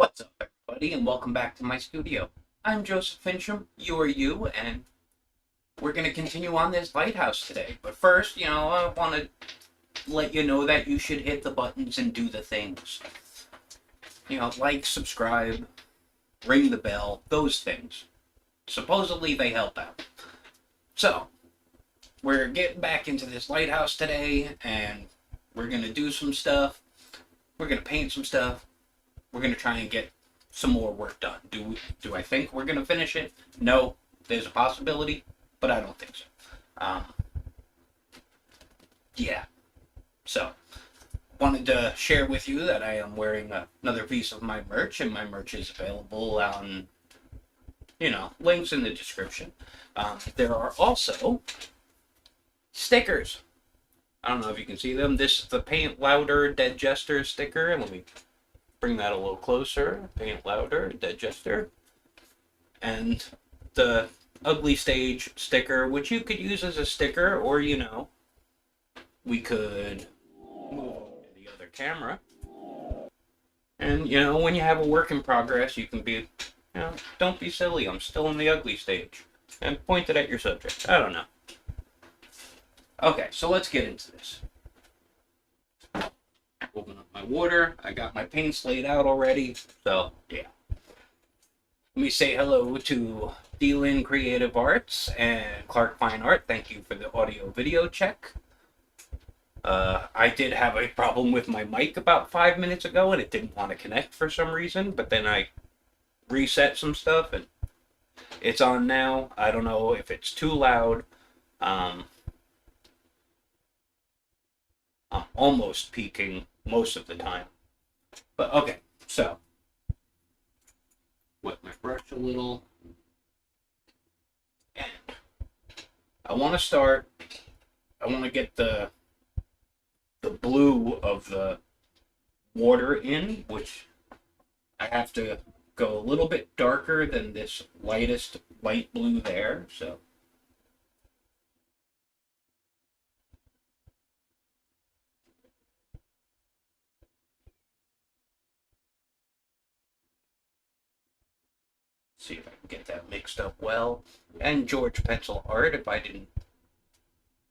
What's up, everybody, and welcome back to my studio. I'm Joseph Finchum, you are you, and we're going to continue on this lighthouse today. But first, I want to let you know that you should hit the buttons and do the things. Like, subscribe, ring the bell, those things. Supposedly they help out. So, we're getting back into this lighthouse today, and we're going to do some stuff. We're going to paint some stuff. We're going to try and get some more work done. Do I think we're going to finish it? No. There's a possibility, but I don't think so. Yeah. So, wanted to share with you that I am wearing another piece of my merch, and my merch is available on, links in the description. There are also stickers. I don't know if you can see them. This is the Paint Louder Dead Jester sticker. Let me bring that a little closer. Paint Louder Dead Jester. And the Ugly Stage sticker, which you could use as a sticker, or, we could move over to the other camera. And, when you have a work in progress, you can be, don't be silly. I'm still in the ugly stage. And point it at your subject. I don't know. Okay, so let's get into this. Open up my water. I got my paints laid out already. So, yeah. Let me say hello to D-Lin Creative Arts and Clark Fine Art. Thank you for the audio video check. I did have a problem with my mic about 5 minutes ago, and it didn't want to connect for some reason, but then I reset some stuff, and it's on now. I don't know if it's too loud. I'm almost peaking most of the time. But okay, so wet my brush a little. And I want to get the blue of the water in, which I have to go a little bit darker than this lightest light blue there, so. See if I can get that mixed up well. And George Pencil Art, if I didn't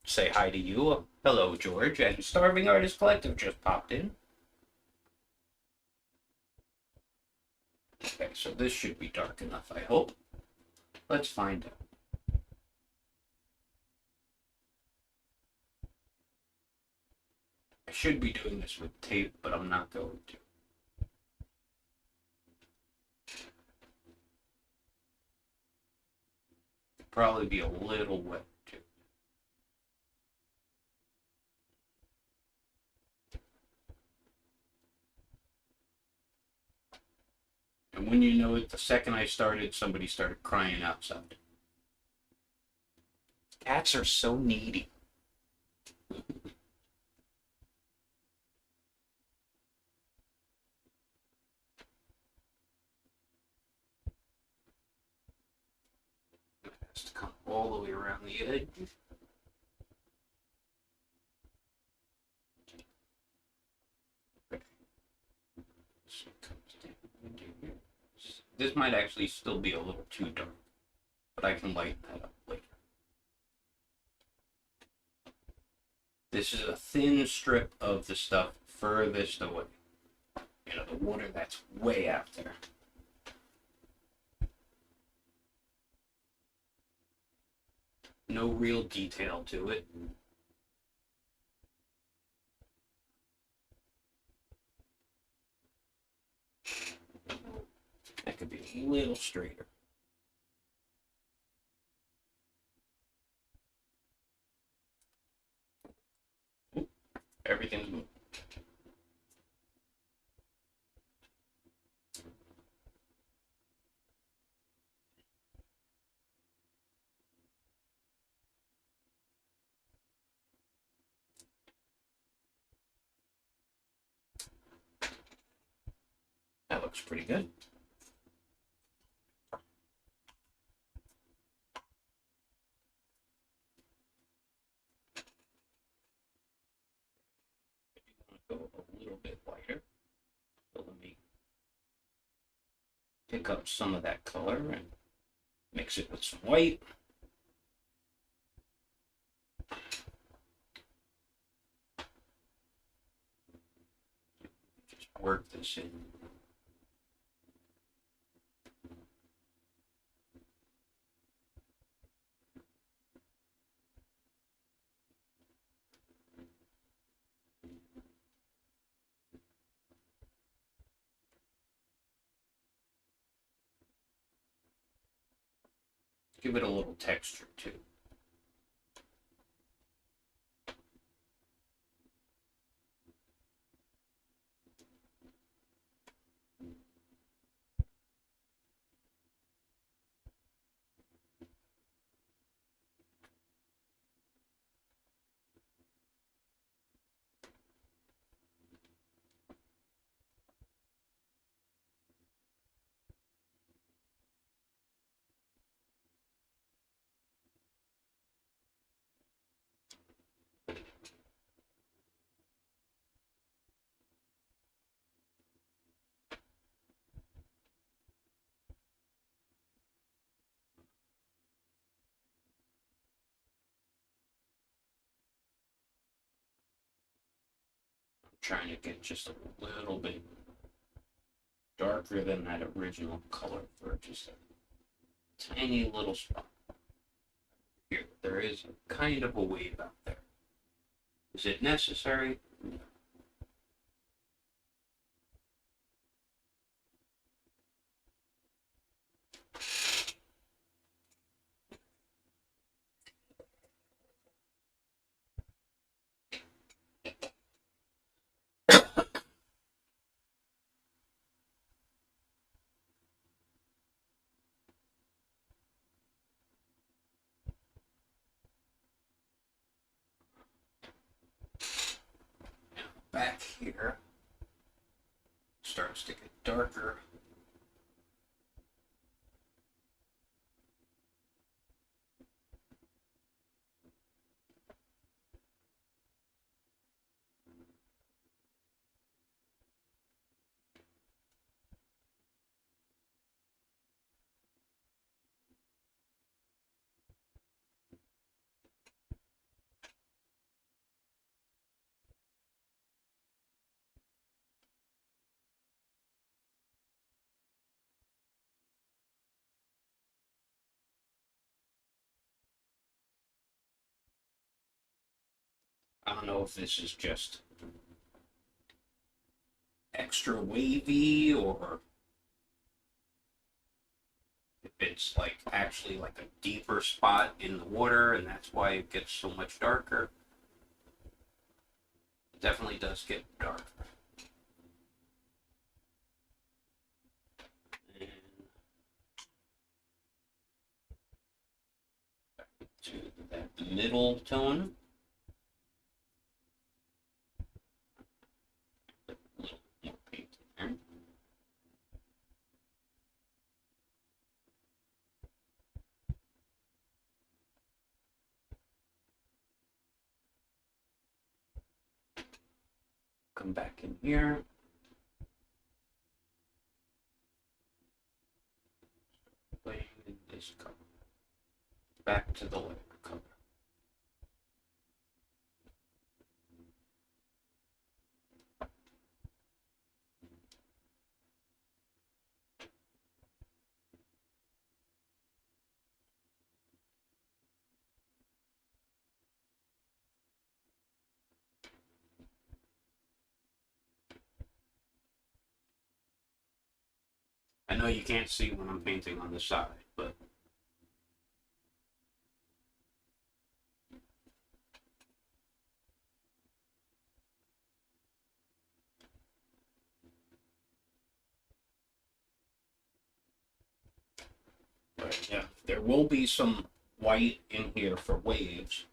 say hi to you. Hello, George. And Starving Artist Collective just popped in. Okay, so this should be dark enough, I hope. Let's find out. I should be doing this with tape, but I'm not going to. It'd probably be a little wet. And when you know it, the second I started, somebody started crying outside. Cats are so needy. It has to come all the way around the edge. This might actually still be a little too dark, but I can lighten that up later. This is a thin strip of the stuff furthest away. The water that's way out there. No real detail to it. That could be a little straighter. Ooh, everything's moving. That looks pretty good. Go a little bit lighter. So let me pick up some of that color and mix it with some white. Just work this in. Give it a little texture too. Trying to get just a little bit darker than that original color for just a tiny little spot. Here, there is a kind of a wave out there. Is it necessary? No. Back here starts to get darker. I don't know if this is just extra wavy or if it's like actually like a deeper spot in the water and that's why it gets so much darker. It definitely does get darker. And back to that middle tone. A little more paint in there. Come back in here. Playing in this color. Back to the Lyre color. I know you can't see when I'm painting on the side, but yeah, there will be some white in here for waves,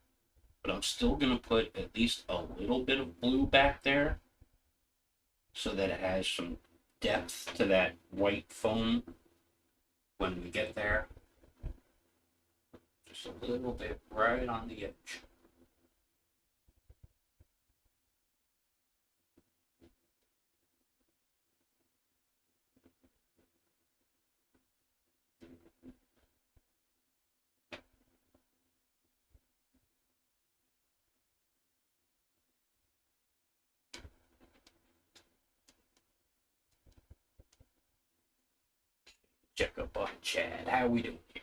but I'm still going to put at least a little bit of blue back there so that it has some depth to that white foam when we get there. Just a little bit right on the edge. Check up on Chad. How we doing here?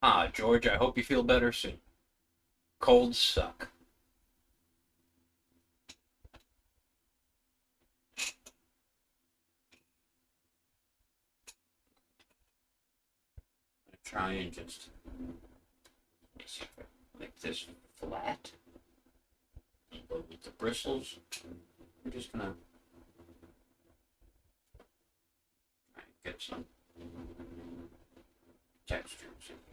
Ah, George, I hope you feel better soon. Colds suck. I'm gonna try and just make this flat. But with the bristles, I'm just gonna try and get some textures in here.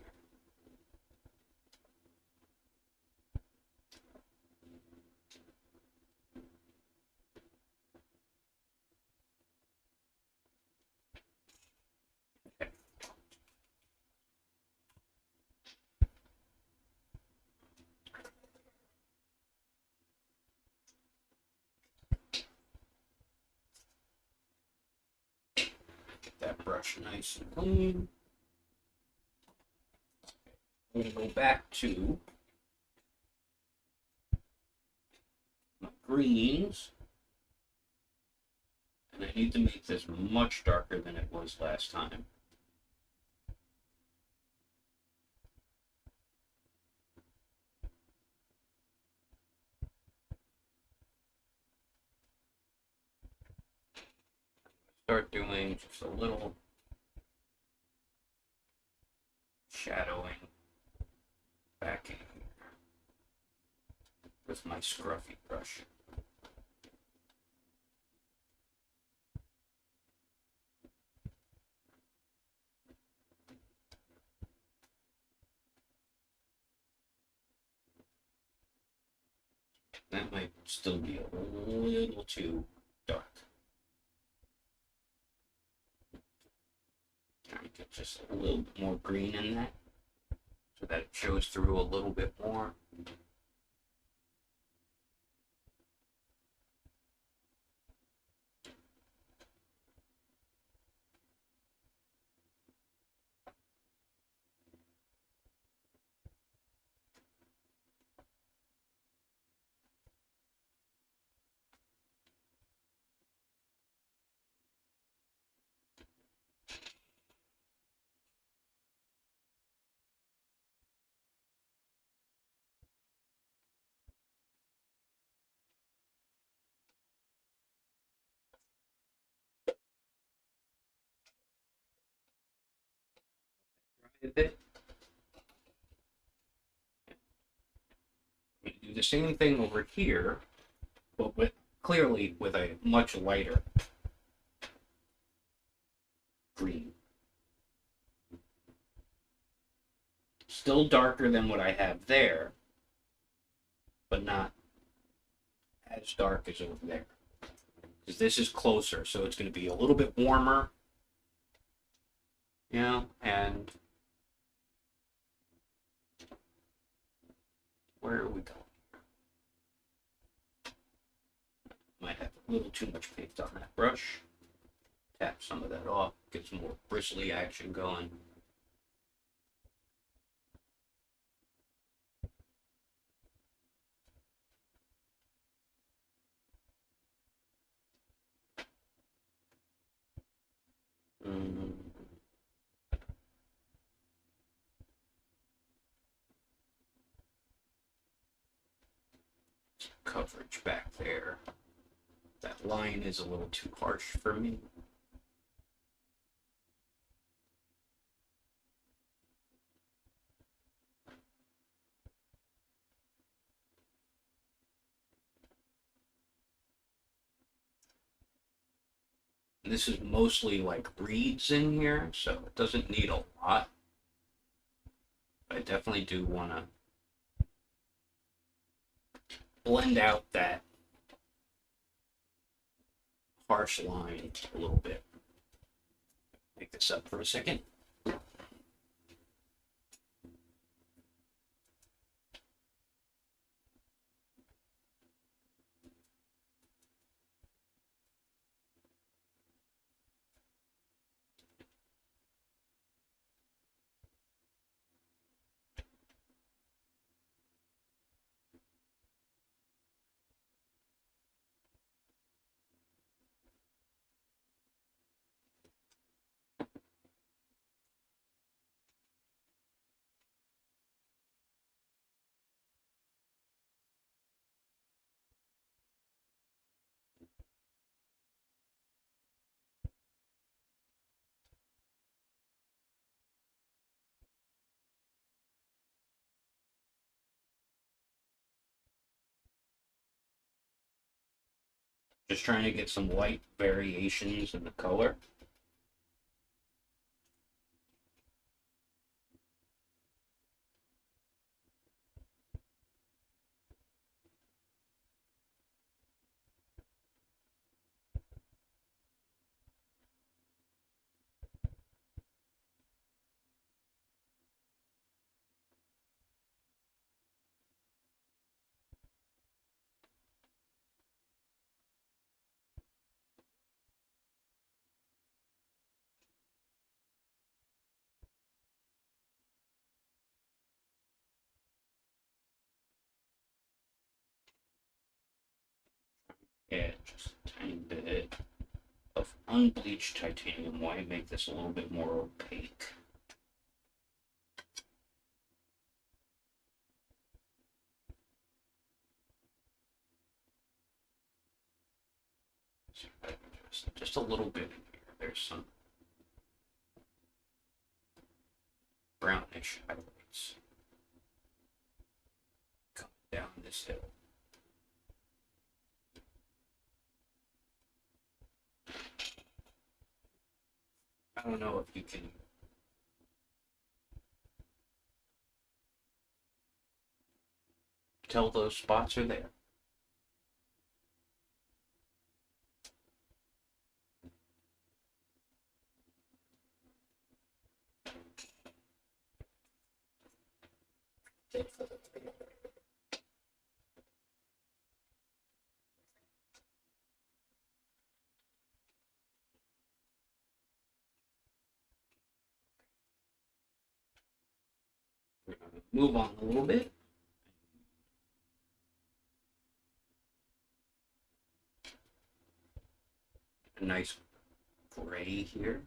Get that brush nice and clean. I'm going to go back to my greens. And I need to make this much darker than it was last time. Start doing just a little shadowing back in here with my scruffy brush. That might still be a little too dark. Try to get just a little bit more green in that so that it shows through a little bit more. A bit. I'm going to do the same thing over here, but clearly with a much lighter green. Still darker than what I have there, but not as dark as over there. Because this is closer, so it's going to be a little bit warmer. Yeah, and where are we going? Might have a little too much paint on that brush. Tap some of that off, get some more bristly action going. Coverage back there. That line is a little too harsh for me. And this is mostly like reeds in here, so it doesn't need a lot. But I definitely do want to blend out that harsh line a little bit. Make this up for a second. Just trying to get some light variations in the color. Yeah, just a tiny bit of unbleached titanium white, make this a little bit more opaque. Just a little bit in here. There's some brownish highlights coming down this hill. I don't know if you can tell those spots are there. We're gonna move on a little bit. A nice gray here.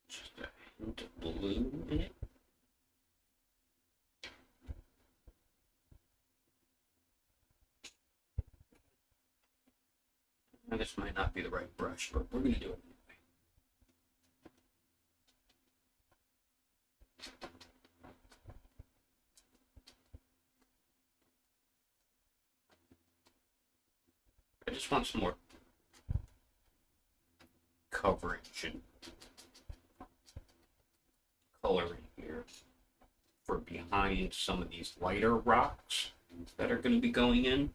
Just a hint of blue in it. Now, this might not be the right brush, but we're going to do it anyway. I just want some more coverage and color in here for behind some of these lighter rocks that are going to be going in.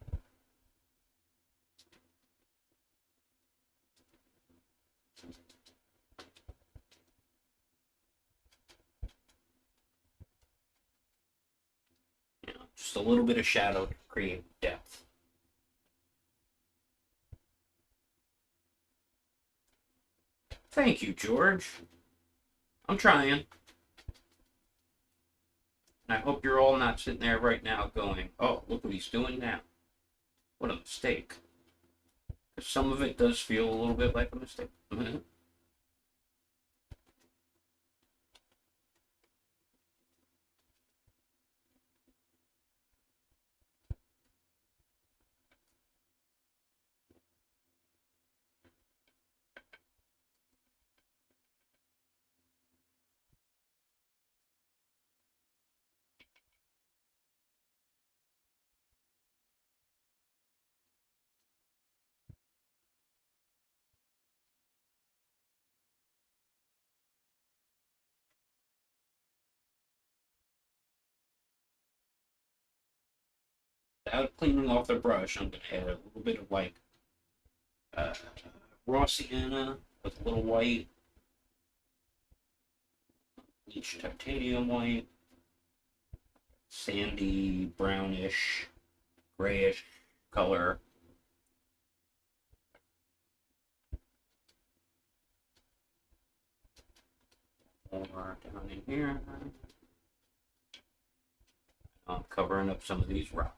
You know, just a little bit of shadow to create depth. Thank you, George. I'm trying. And I hope you're all not sitting there right now going, oh, look what he's doing now. What a mistake. Because some of it does feel a little bit like a mistake. Without cleaning off the brush, I'm going to add a little bit of like raw sienna with a little white, bleached titanium white, sandy, brownish, grayish color. More down in here. I'm covering up some of these rocks.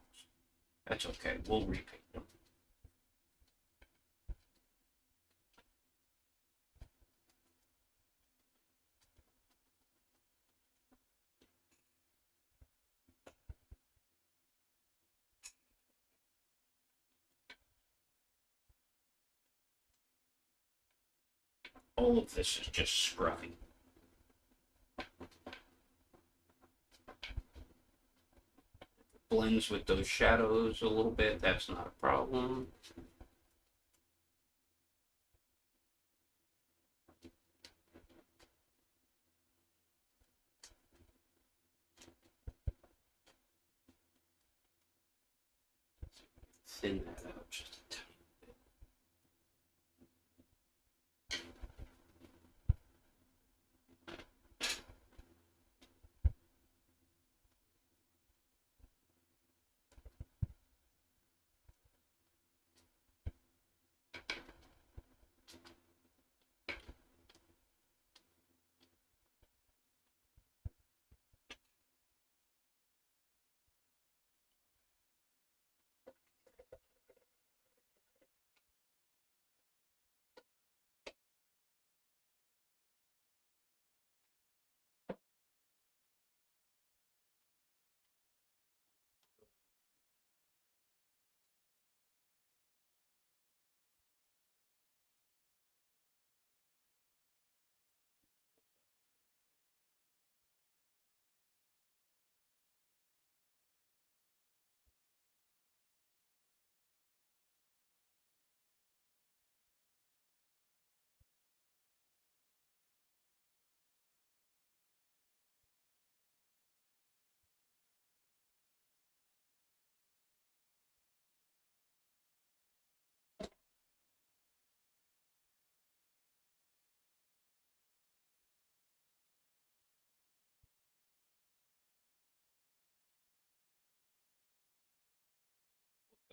That's okay, we'll repaint them. all of this is just scruffy. Blends with those shadows a little bit, that's not a problem. Thin that out just a tiny bit.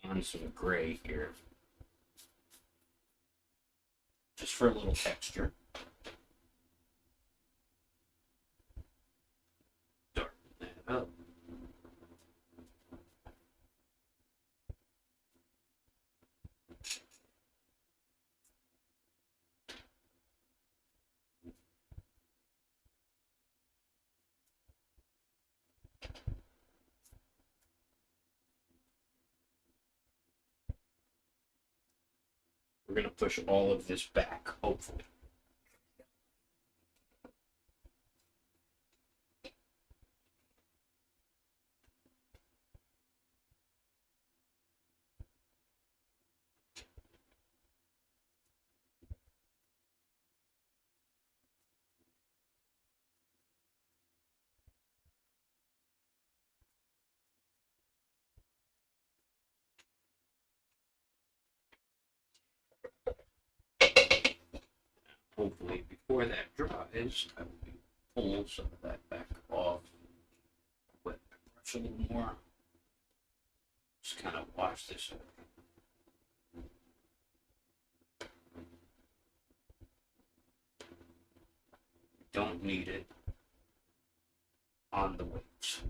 On some gray here, just for a little texture. Darken that up. We're going to push all of this back, hopefully. Hopefully, before that dries, I will be pull some of that back off. Wet the brush a little more. Just kind of wash this over. Don't need it on the weights.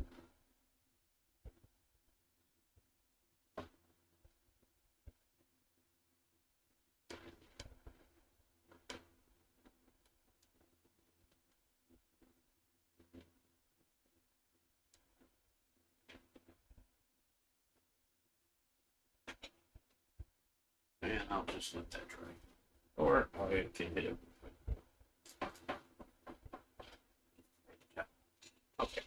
And I'll just let that dry. Or I can hit it. Yeah. Okay.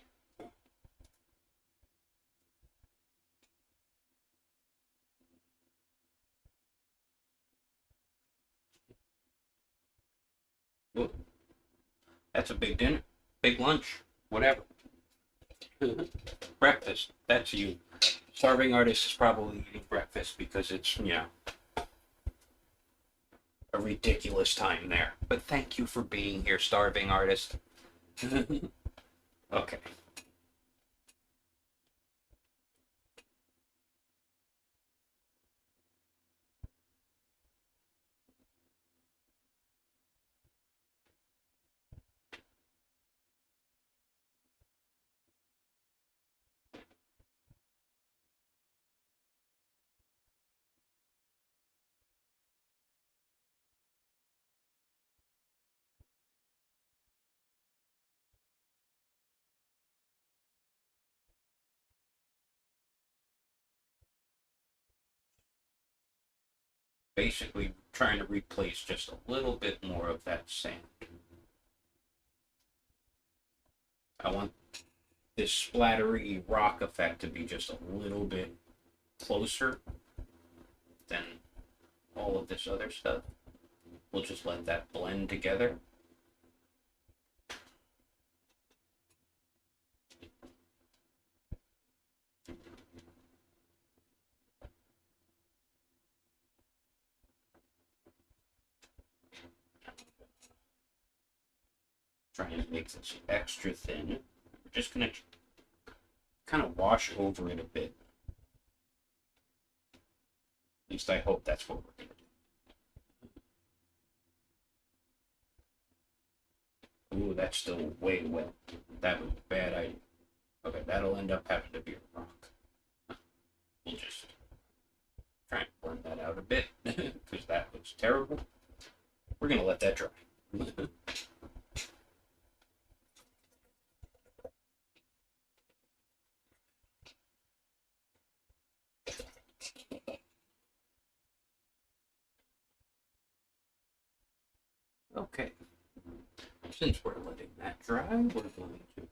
Ooh. That's a big dinner. Big lunch. Whatever. Breakfast. That's you. Starving artist is probably eating breakfast because it's, a ridiculous time there. But thank you for being here, starving artist. Okay. Basically trying to replace just a little bit more of that sand. I want this splattery rock effect to be just a little bit closer than all of this other stuff. We'll just let that blend together. Trying to make this extra thin. We're just going to kind of wash over it a bit. At least I hope that's what we're going to do. Ooh, that's still way wet. That was a bad idea. Okay, that'll end up having to be a rock. We'll just try and blend that out a bit, because that looks terrible. We're going to let that dry. Okay, since we're letting that dry, we're going to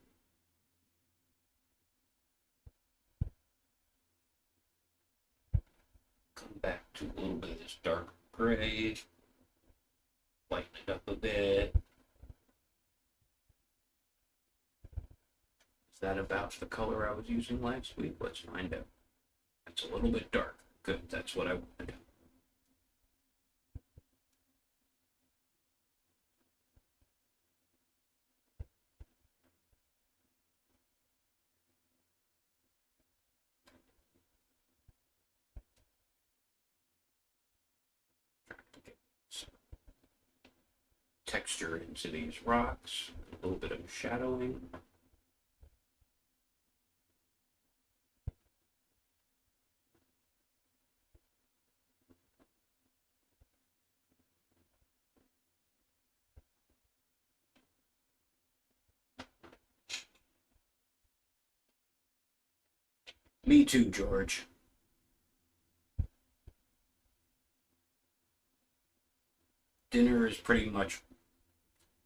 come back to a little bit of this dark gray, lighten it up a bit. Is that about the color I was using last week? Let's find out. It's a little bit dark. Good, that's what I wanted. Texture into these rocks, a little bit of shadowing. Me too, George. Dinner is pretty much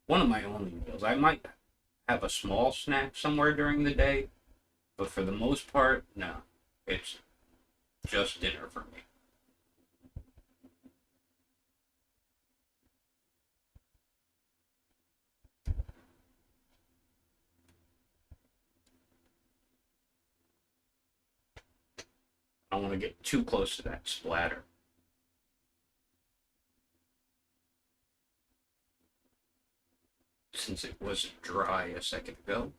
one of my only meals. I might have a small snack somewhere during the day, but for the most part, no. It's just dinner for me. I don't want to get too close to that splatter. Since it wasn't dry a second ago.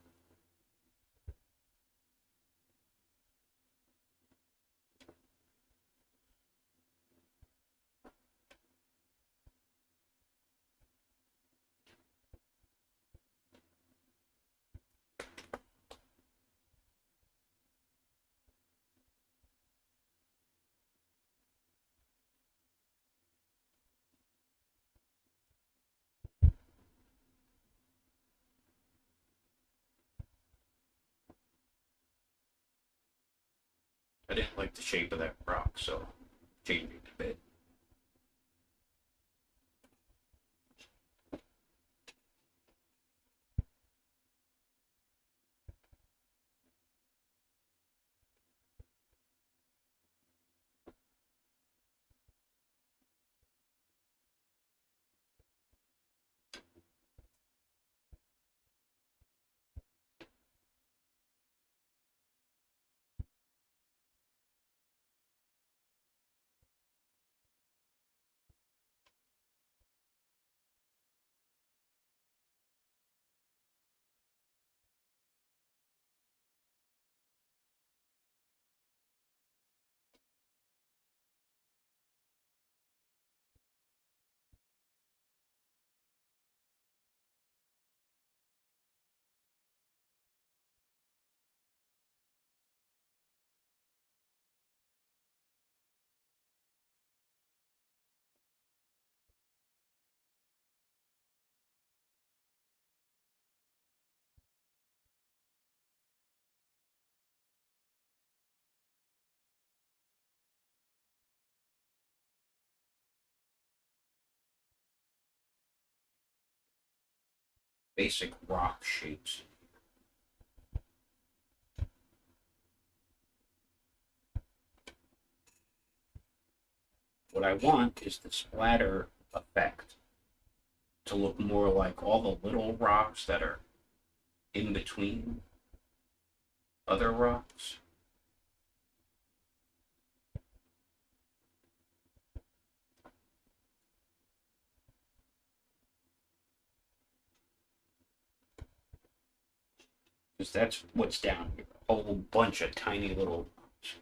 I didn't like the shape of that rock, so changed it a bit. basic rock shapes. What I want is the splatter effect to look more like all the little rocks that are in between other rocks. Because that's what's down here. A whole bunch of tiny little rocks.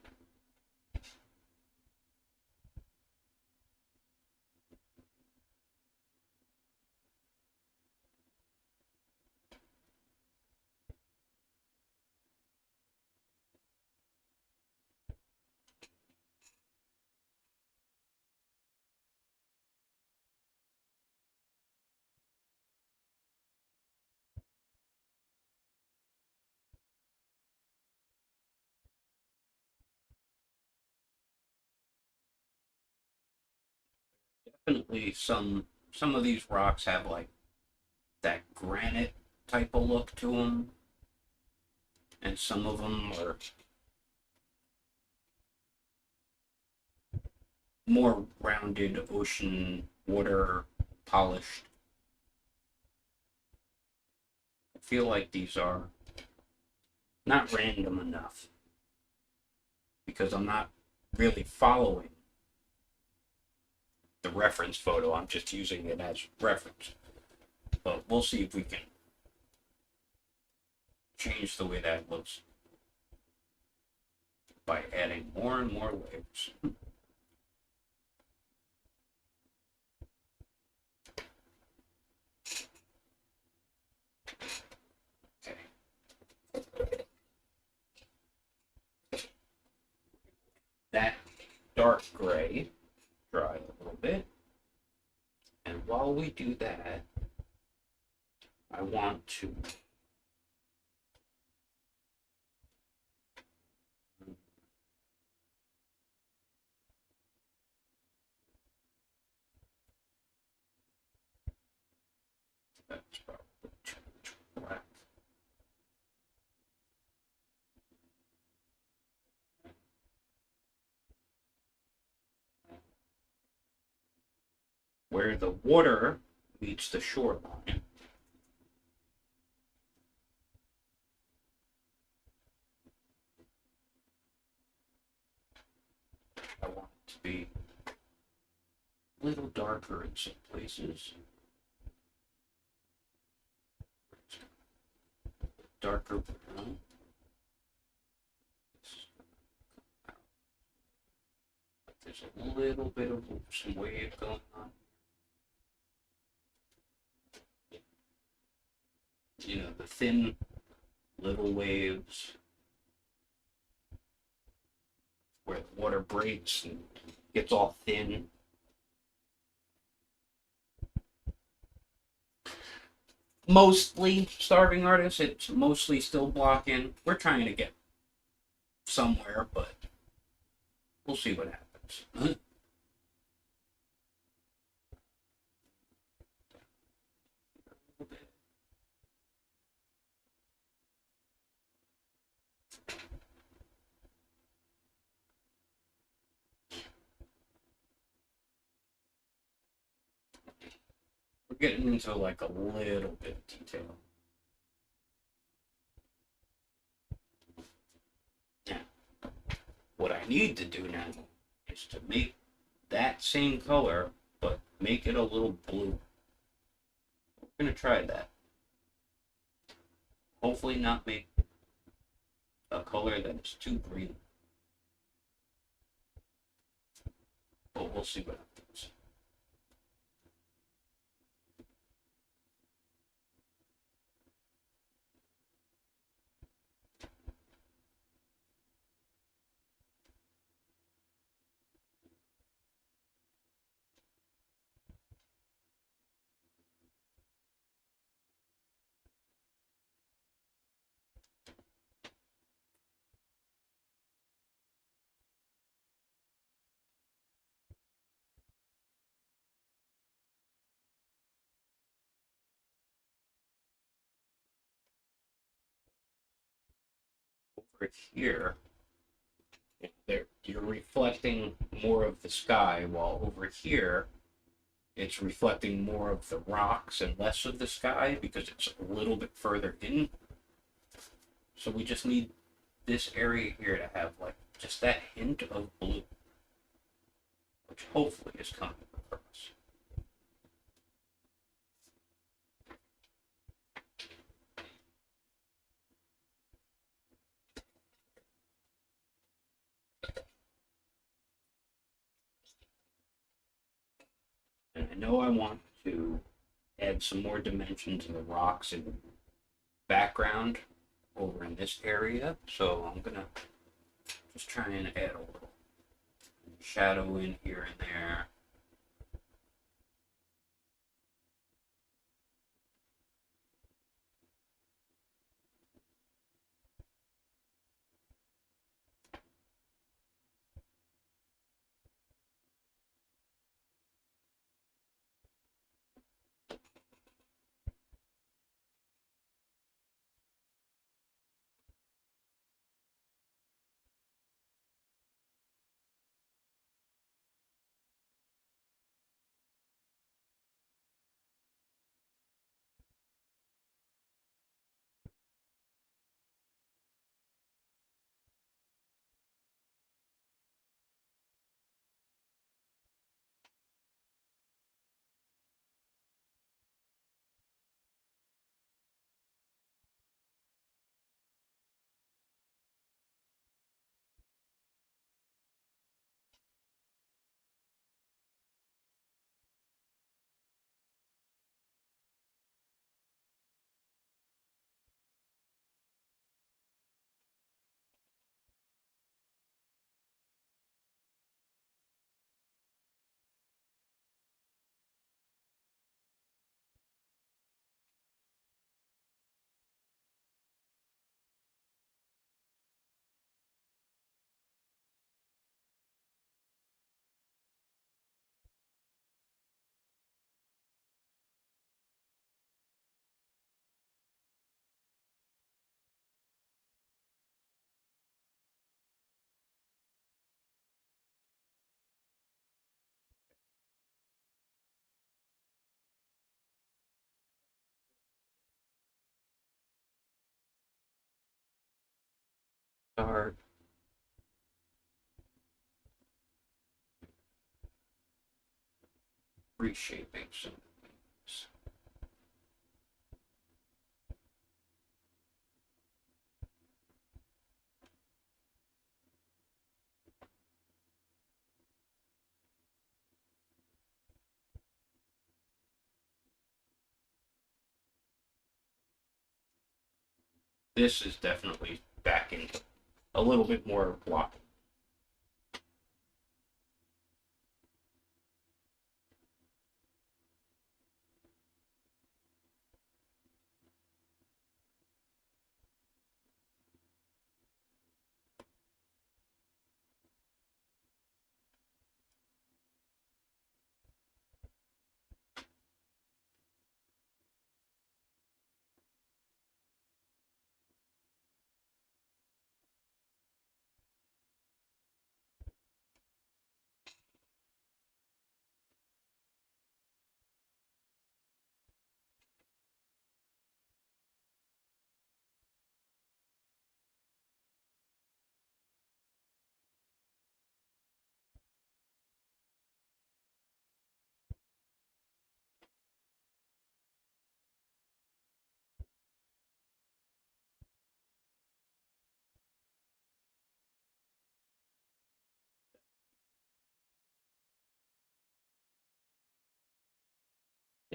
Definitely some of these rocks have like that granite type of look to them, and some of them are more rounded ocean water polished. I feel like these are not random enough because I'm not really following the reference photo. I'm just using it as reference. But we'll see if we can change the way that looks by adding more and more layers. Okay. That dark gray dry a little bit. And while we do that, I want to that's probably too much black. Where the water meets the shoreline. I want it to be a little darker in some places. Darker brown. There's a little bit of some wave going on. You know, the thin little waves where the water breaks and gets all thin. Mostly starving artists, it's mostly still blocking. We're trying to get somewhere, but we'll see what happens. We're getting into like a little bit of detail. Now, what I need to do now is to make that same color, but make it a little blue. We're gonna try that. Hopefully not make a color that is too green. But we'll see what happens. over here, there you're reflecting more of the sky, while over here it's reflecting more of the rocks and less of the sky because it's a little bit further in. So we just need this area here to have like just that hint of blue, which hopefully is coming across. And I know I want to add some more dimension to the rocks and background over in this area, so I'm gonna just try and add a little shadow in here and there. Start reshaping some things. This is definitely back into a little bit more block.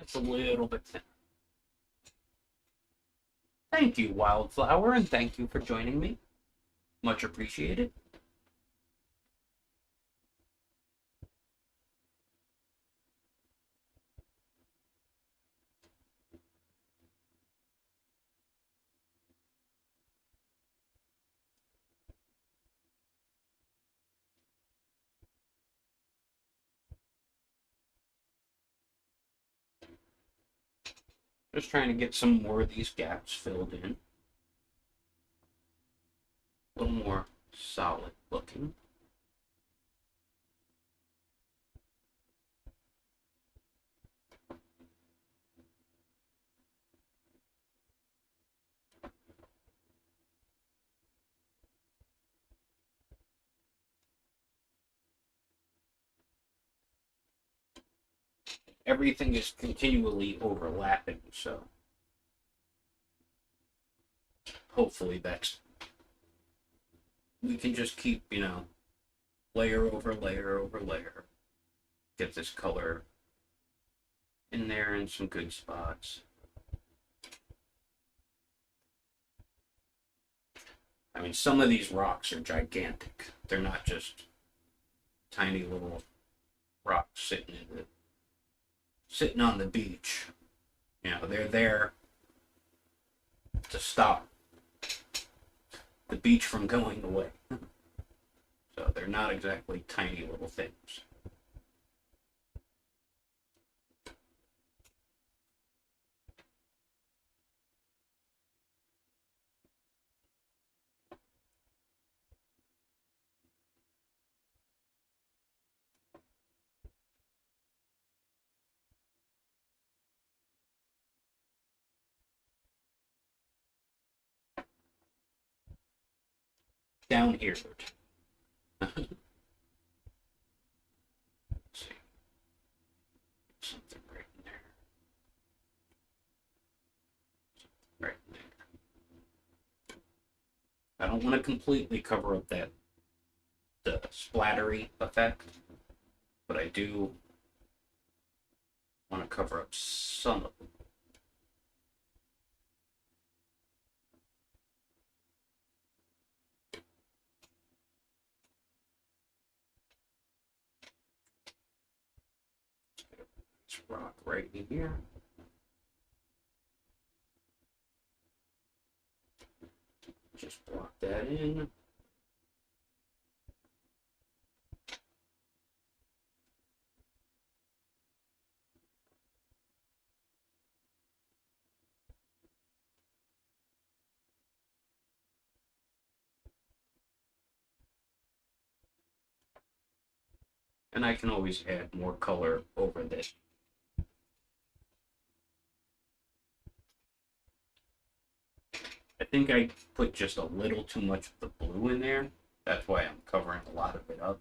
It's a little bit thin. Thank you, Wildflower, and thank you for joining me. Much appreciated. Just trying to get some more of these gaps filled in. A solid looking. Everything is continually overlapping, so hopefully we can just keep, layer over layer over layer. Get this color in there in some good spots. I mean, some of these rocks are gigantic. They're not just tiny little rocks sitting on the beach. They're there to stop the beach from going away. So they're not exactly tiny little things. Down here. Let's see. Something right in there. Right in there. I don't want to completely cover up the splattery effect, but I do want to cover up some of them. This rock right in here. Just block that in. And I can always add more color over this. I think I put just a little too much of the blue in there. That's why I'm covering a lot of it up.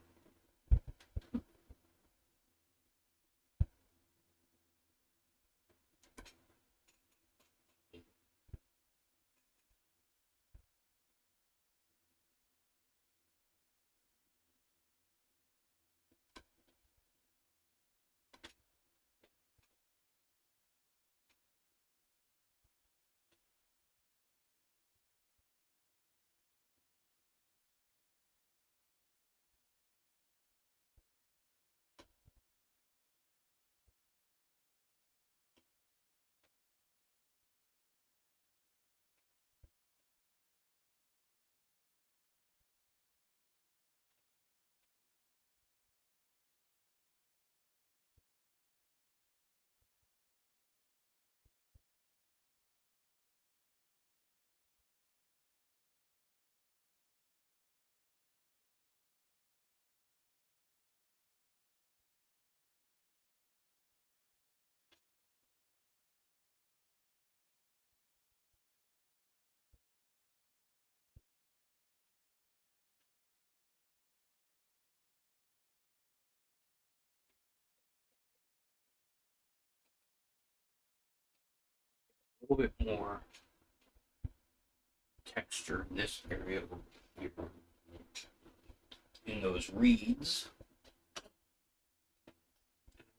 A little bit more texture in this area here. In those reeds. I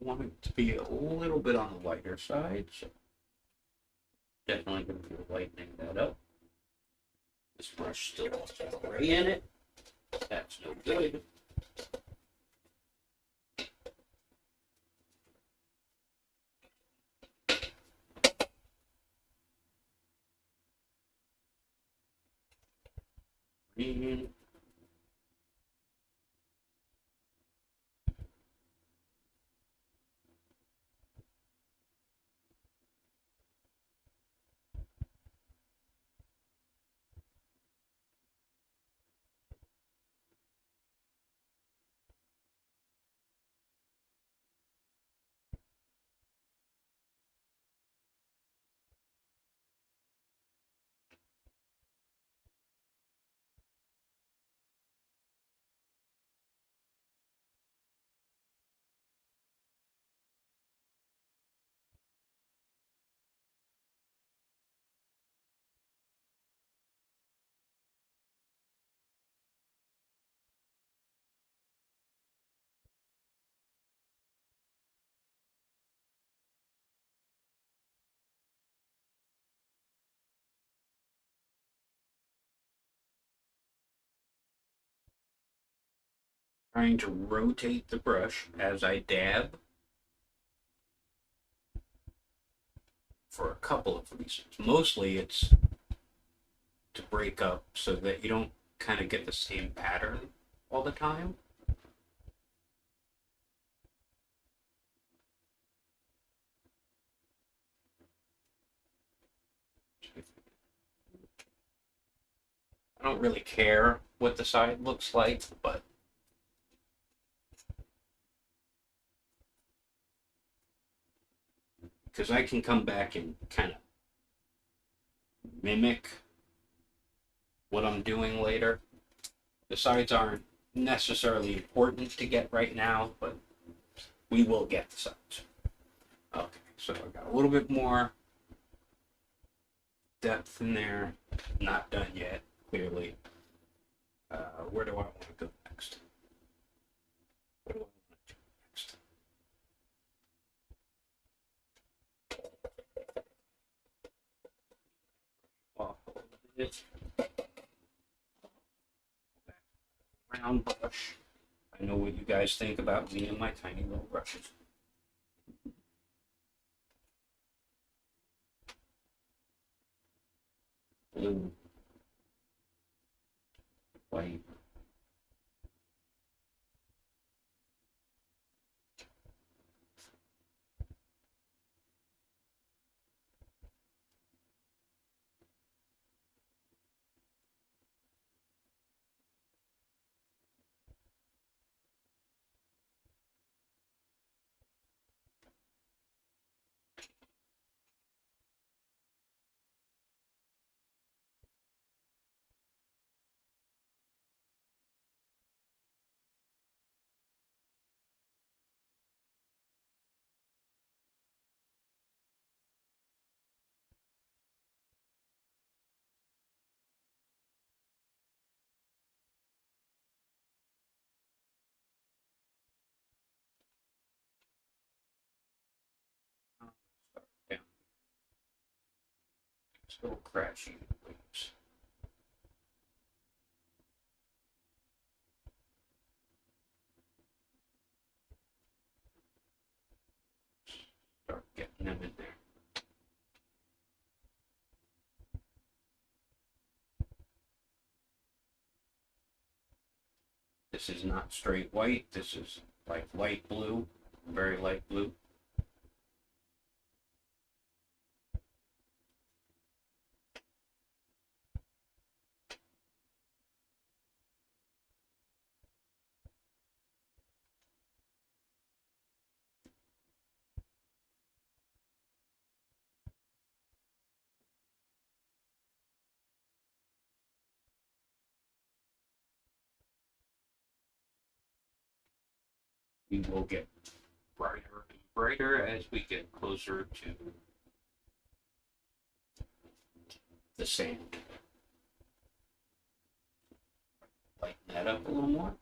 want it to be a little bit on the lighter side, so definitely going to be lightening that up. This brush still has gray in it. That's no good. Green. trying to rotate the brush as I dab for a couple of reasons. Mostly it's to break up so that you don't kind of get the same pattern all the time. I don't really care what the side looks like, but because I can come back and kind of mimic what I'm doing later. The sides aren't necessarily important to get right now, but we will get the sides. Okay, so I got a little bit more depth in there. Not done yet, clearly. Where do I want to go next? What do I want to do next? Round brush. I know what you guys think about me and my tiny little brushes. Blue. White. Down. It's a little crashy. Waves. Start getting them in there. This is not straight white. This is like light blue, very light blue. We will get brighter and brighter as we get closer to the sand. Lighten that up a little more.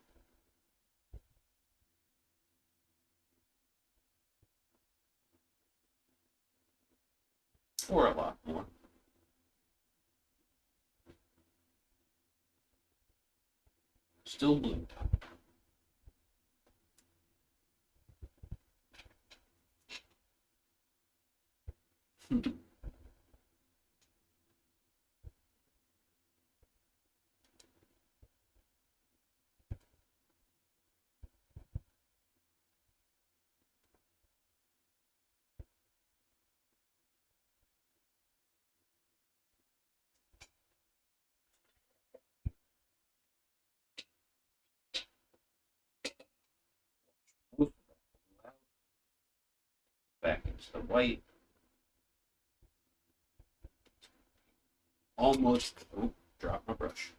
Or a lot more. Still blue. Back into the white. Almost. Oh, drop my brush.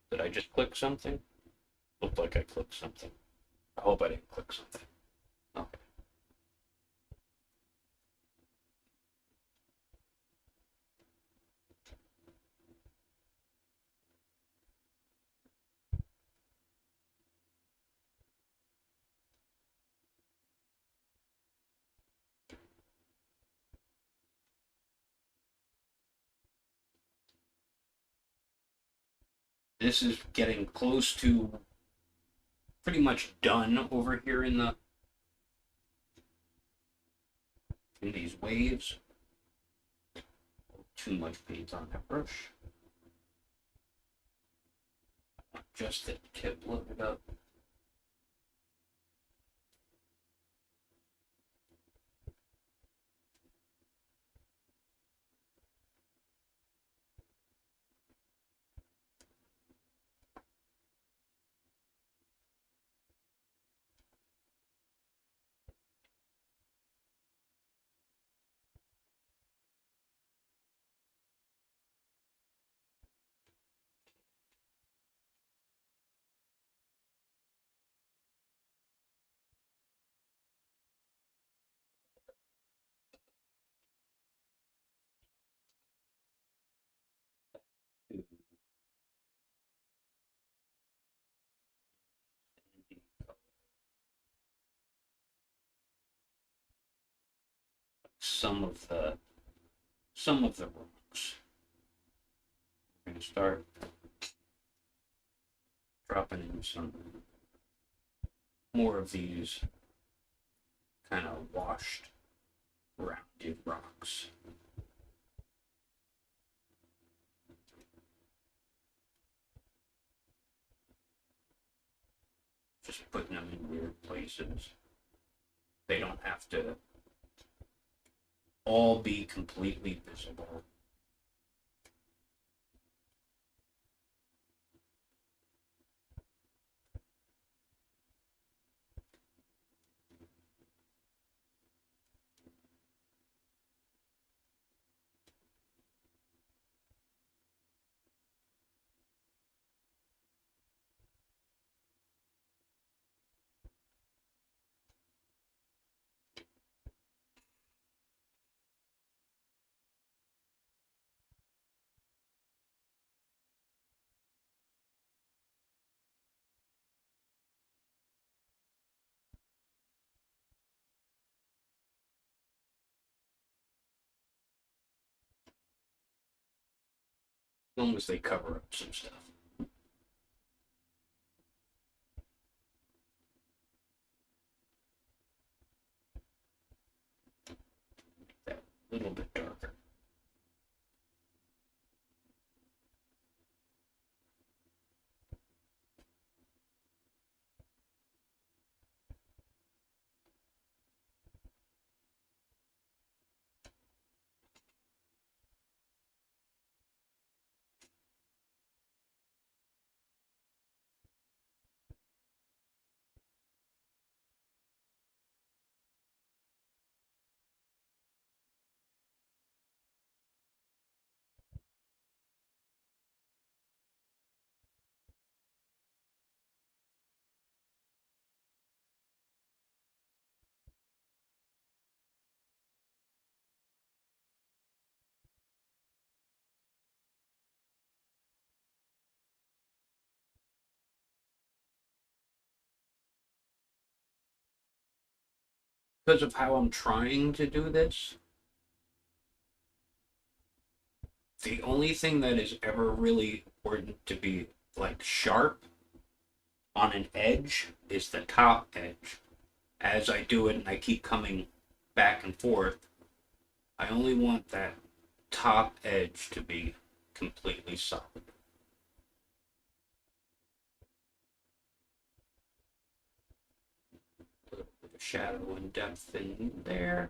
Did I just click something? Looked like I clicked something. I hope I didn't click something. Okay. This is getting close to pretty much done over here in these waves. Too much paint on that brush. Just the tip loaded up. Some of the rocks. We're gonna start dropping in some more of these kind of washed, rounded rocks. Just putting them in weird places. They don't have to all be completely visible. As long as they cover up some stuff. That little bit darker. Because of how I'm trying to do this, the only thing that is ever really important to be like sharp on an edge is the top edge. As I do it and I keep coming back and forth, I only want that top edge to be completely solid. A little bit of shadow and depth in there.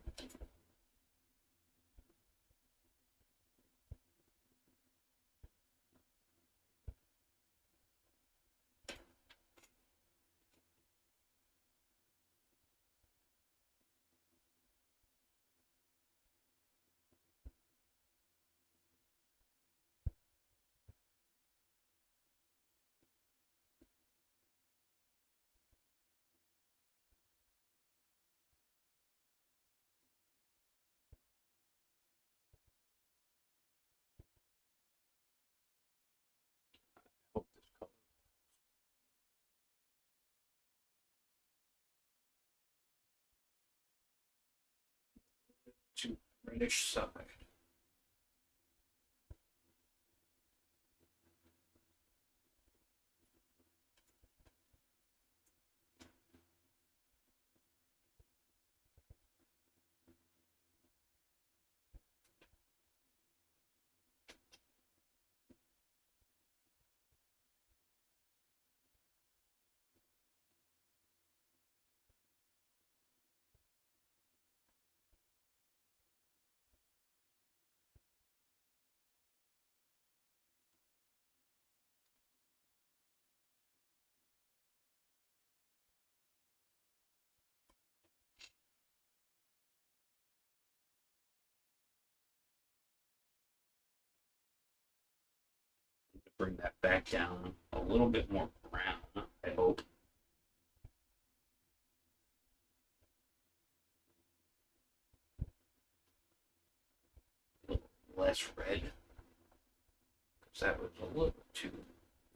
Hope this color to reddish side. Bring that back down a little bit more brown, I hope. A little less red, because that was a little too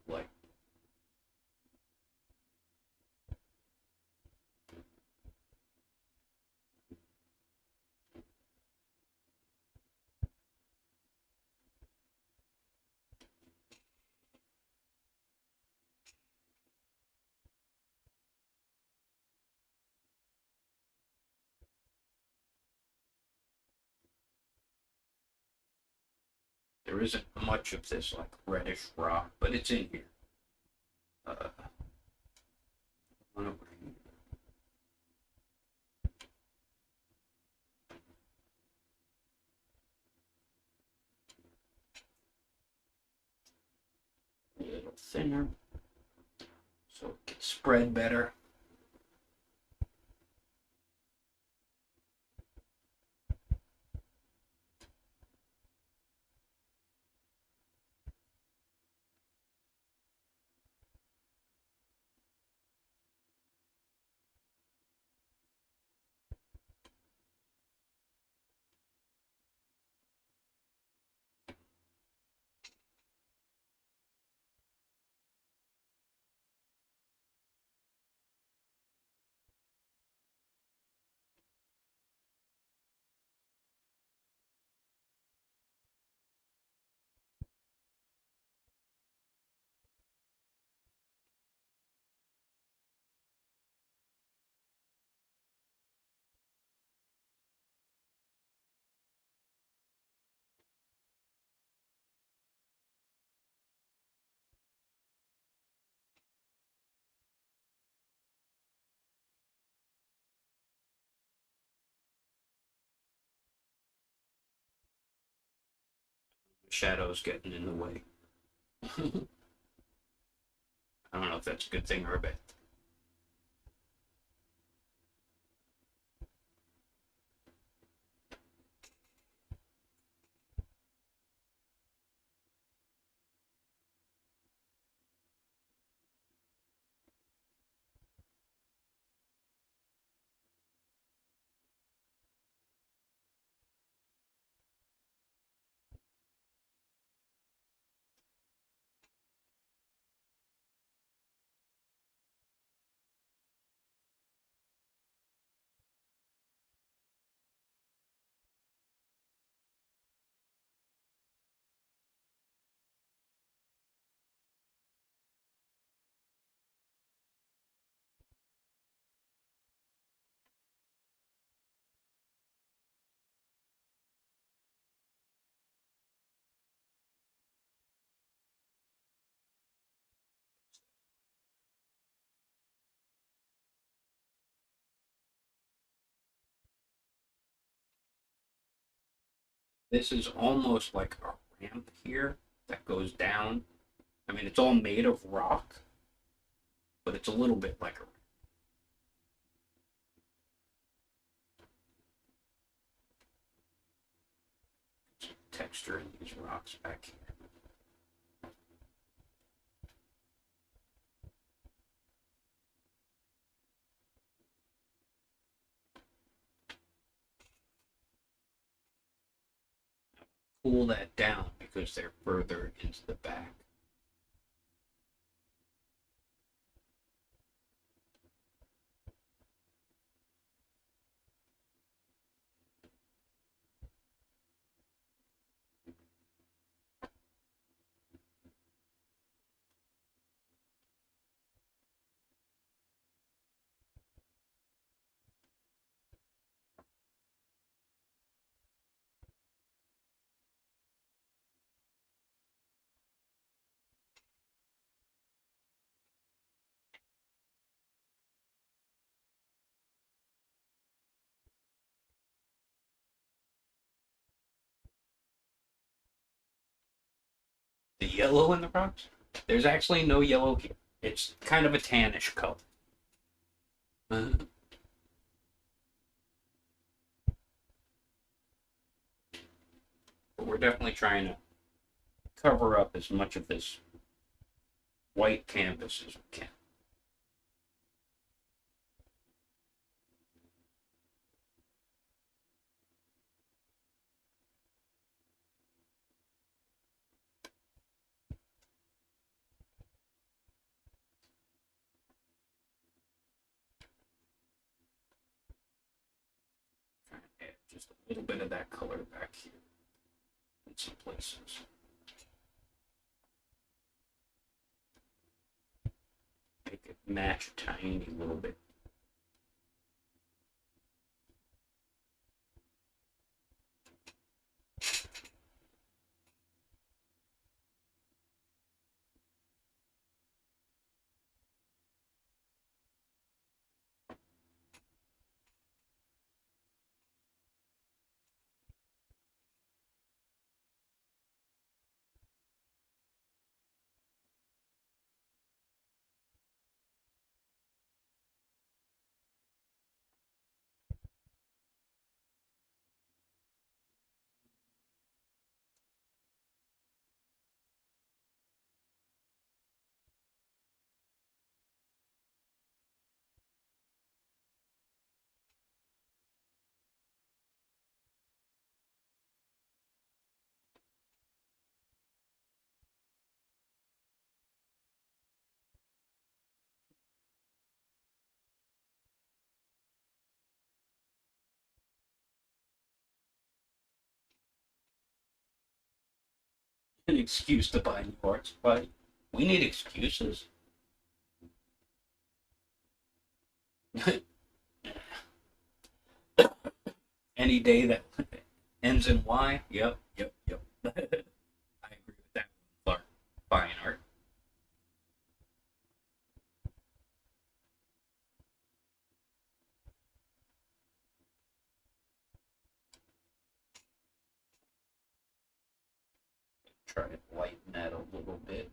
light. There isn't much of this like reddish rock, but it's in here. One over here. A little thinner, so it can spread better. The shadow's getting in the way. I don't know if that's a good thing or a bad thing. This is almost like a ramp here that goes down. I mean, it's all made of rock, but it's a little bit like a texture in these rocks back here. Pull that down because they're further into the back. The yellow in the rocks? There's actually no yellow here. It's kind of a tannish color. But we're definitely trying to cover up as much of this white canvas as we can. Try and add just a little bit of that color back here in some places. Make it match a tiny little bit. An excuse to buy new art supply. We need excuses. Any day that ends in Y. Yep. I agree with that. Clark, buying art. Try to lighten that a little bit.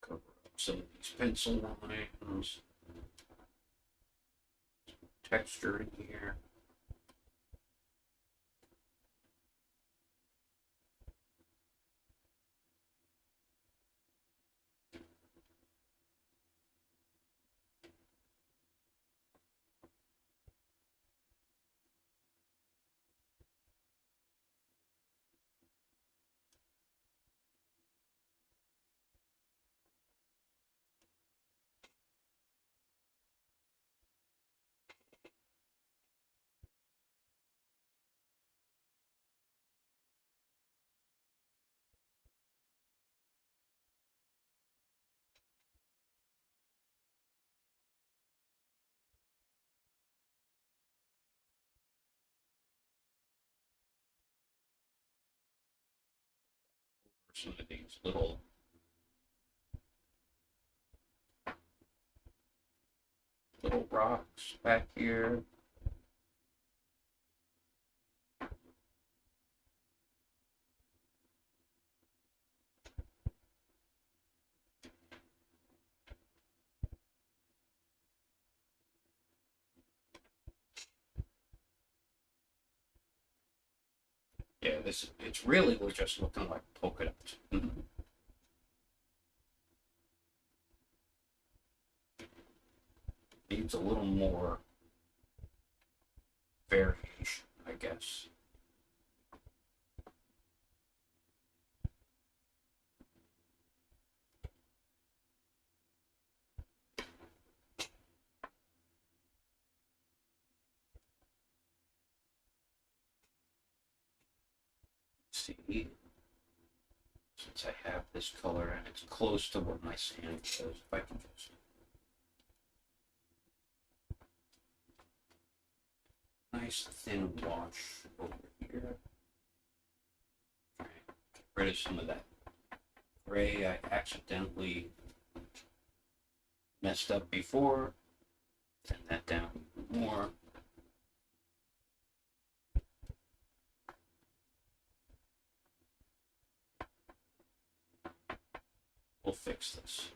Cover up some of these pencil lines. Texture in here. Some of these little rocks back here. Yeah, it's really was just looking like polka dots. Needs a little more variation, I guess. See, since I have this color and it's close to what my sand goes, if I can just nice thin wash over here. Try and get rid of some of that gray I accidentally messed up before. Thin that down more. We'll fix this.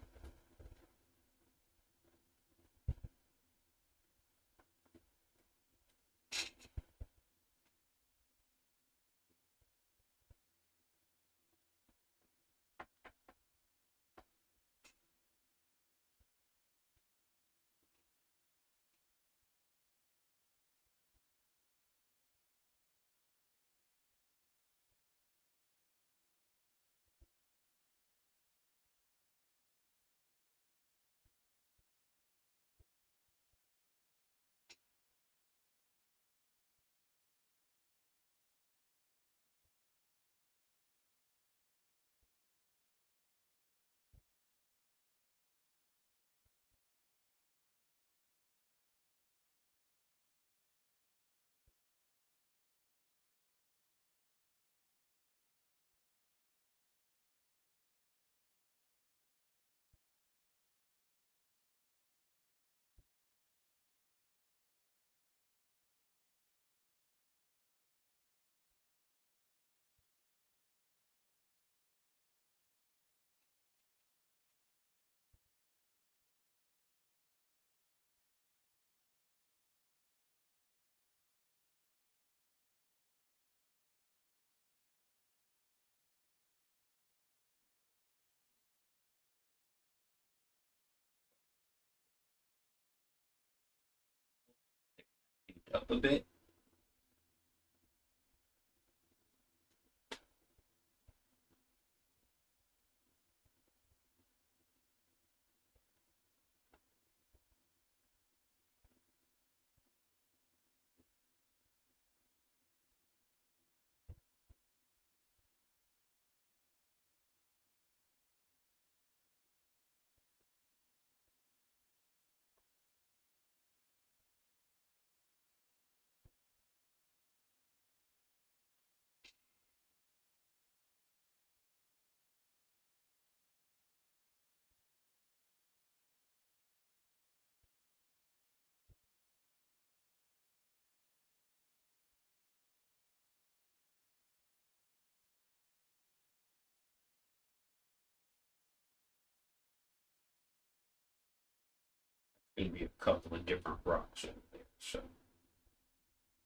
Up a bit. Going to be a couple of different rocks over there, so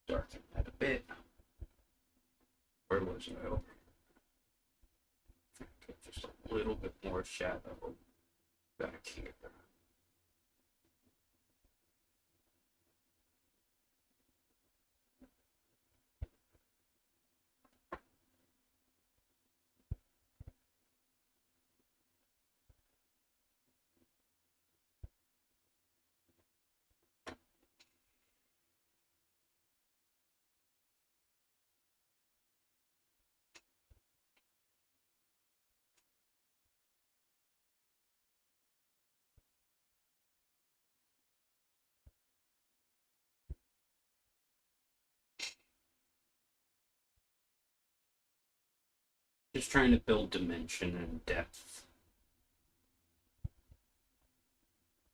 darken that a bit. Where was I? Over? Get just a little bit more shadow back here. Just trying to build dimension and depth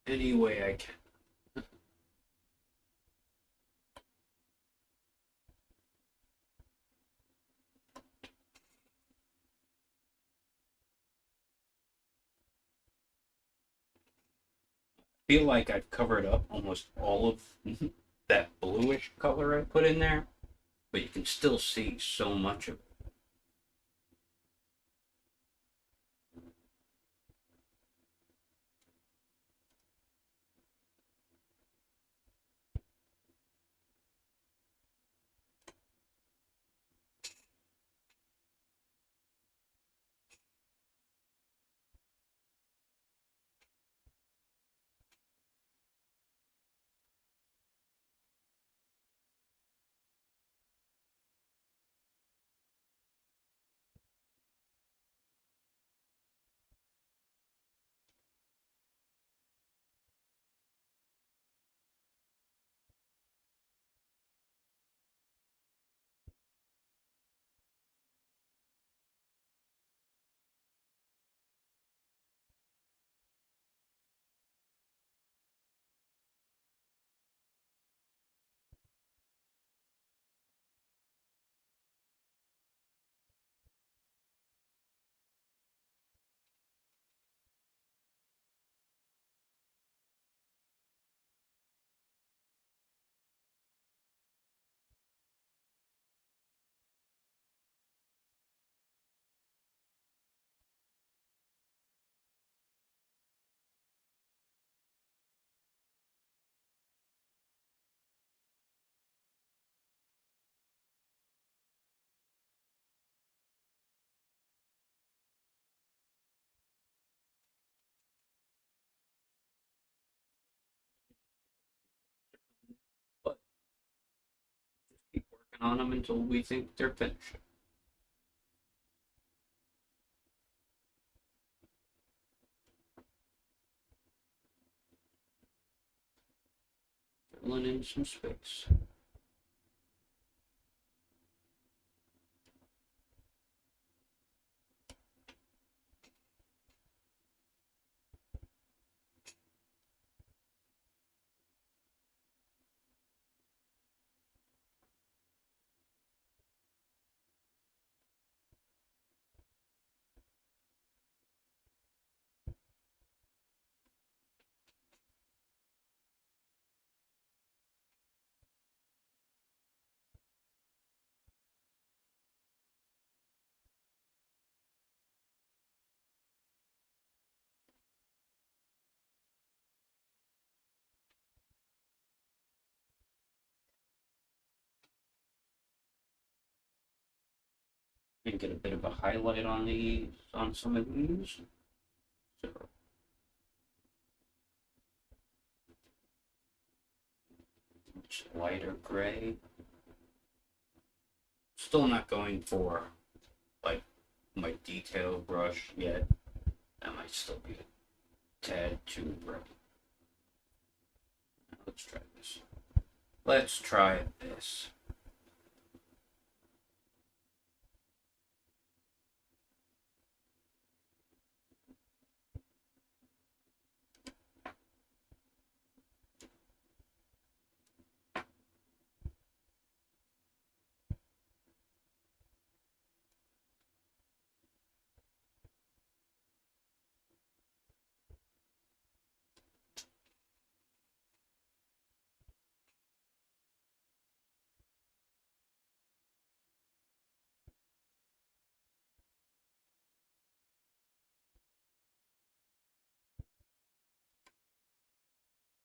any way I can. Feel like I've covered up almost all of that bluish color I put in there, but you can still see so much of it. on them until we think they're finished. Filling in some space. And get a bit of a highlight on these, on some of these. So, much lighter gray. Still not going for like my detail brush yet. That might still be a tad too bright. Let's try this. Let's try this.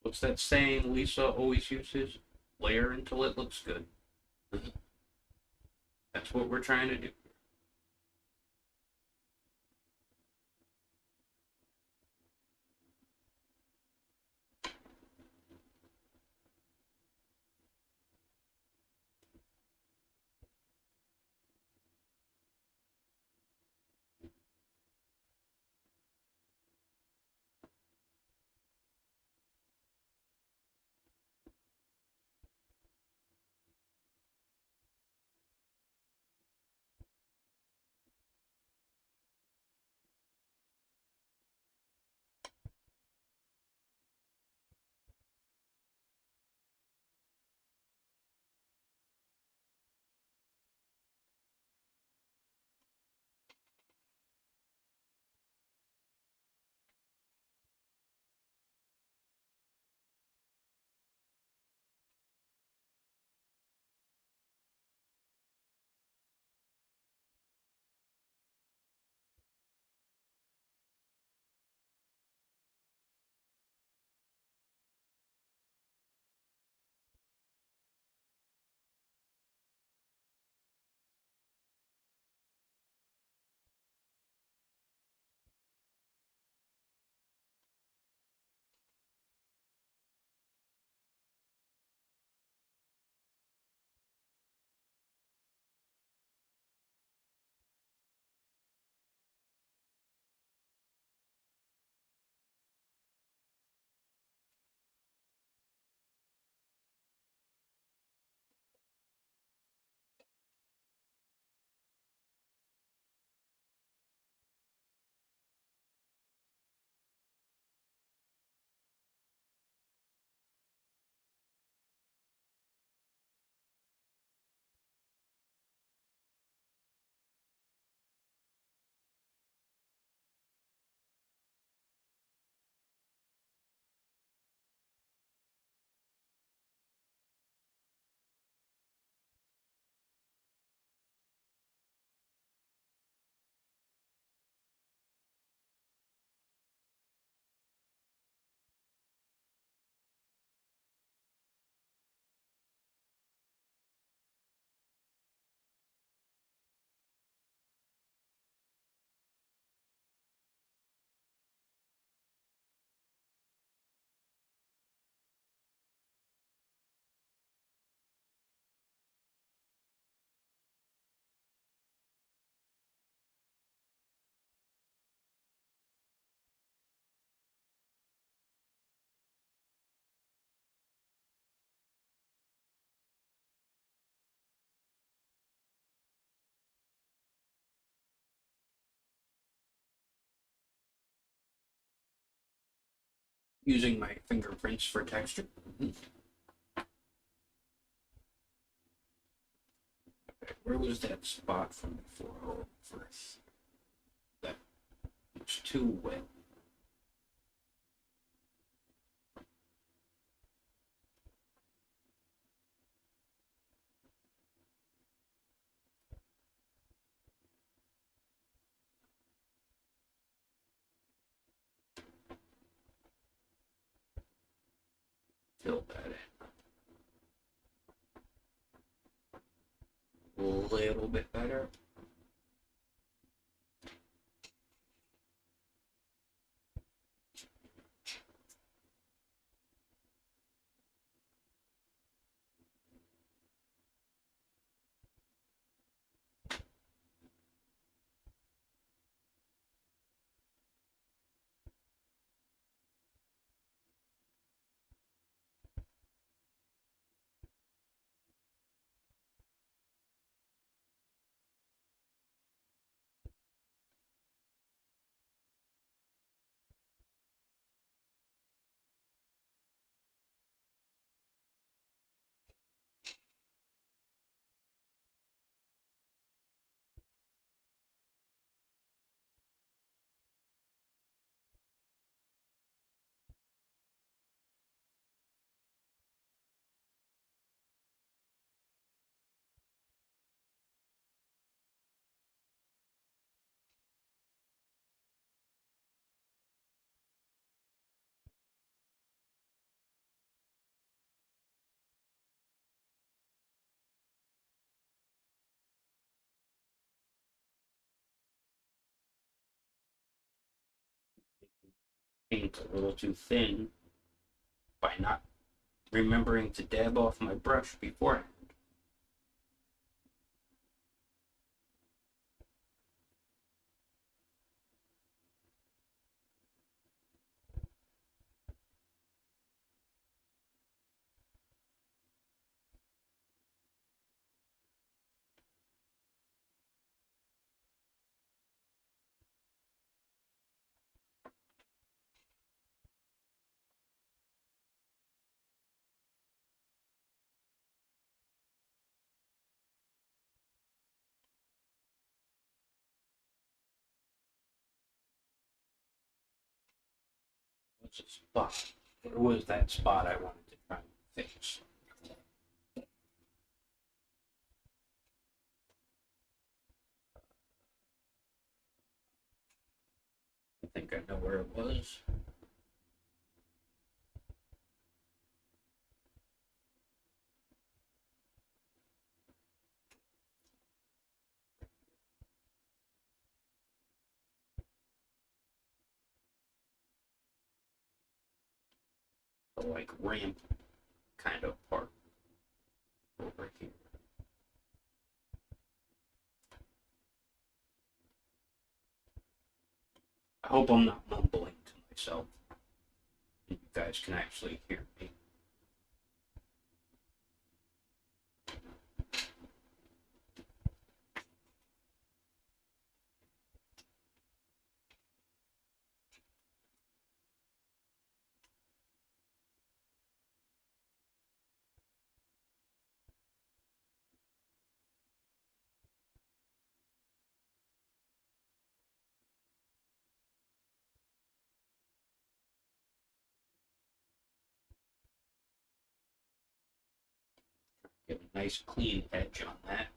What's that saying Lisa always uses? Layer until it looks good. That's what we're trying to do. using my fingerprints for texture. Okay, where was that spot from before? Oh, first. That it's too wet. Fill that in a little bit better. Paint a little too thin by not remembering to dab off my brush beforehand. What's a spot? Where was that spot I wanted to try and fix? I think I know where it was. The like ramp kind of part over here. I hope I'm not mumbling to myself. And you guys can actually hear me. Get a nice clean edge on that.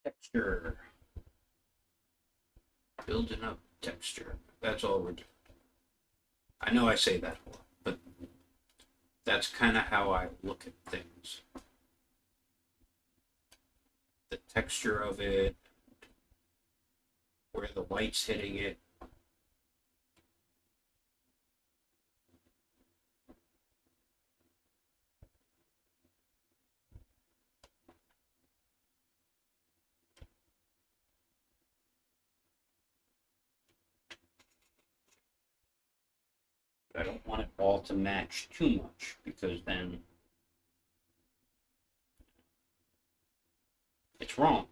Texture. Building up texture. That's all we're doing. I know I say that a lot, but that's kind of how I look at things. The texture of it, where the light's hitting it. I don't want it all to match too much because then it's wrong.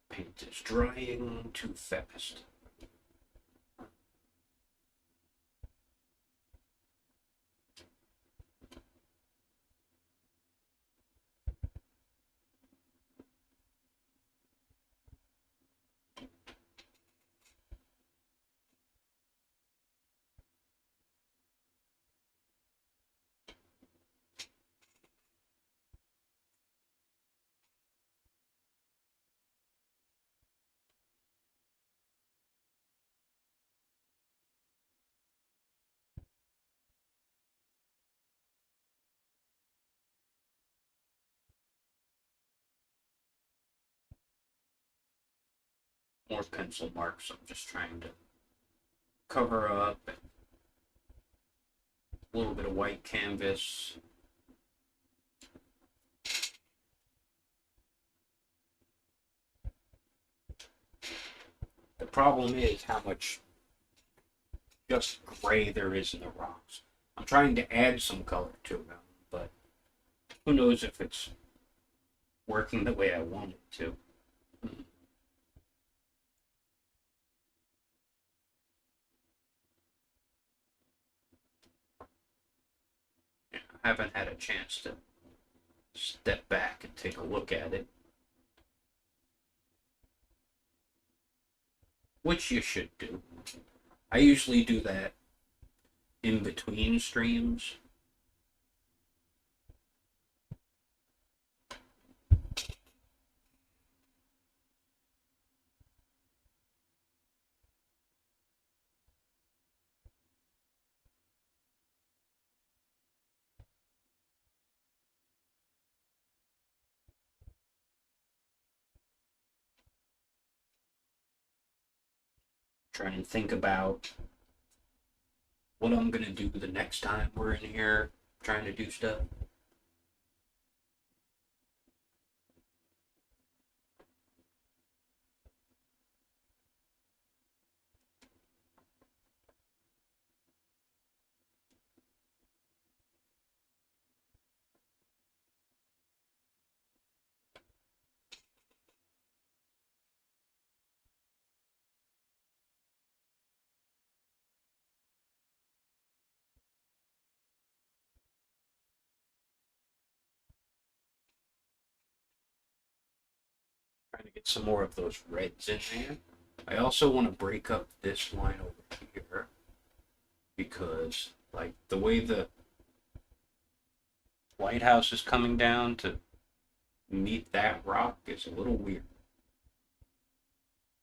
Paint is drying too fast. More pencil marks. I'm just trying to cover up a little bit of white canvas. The problem is how much just gray there is in the rocks. I'm trying to add some color to them, but who knows if it's working the way I want it to. I haven't had a chance to step back and take a look at it, which you should do. I usually do that in between streams. Try and think about what I'm gonna do the next time we're in here trying to do stuff. Trying to get some more of those reds in there. I also want to break up this line over here because, like, the way the lighthouse is coming down to meet that rock is a little weird.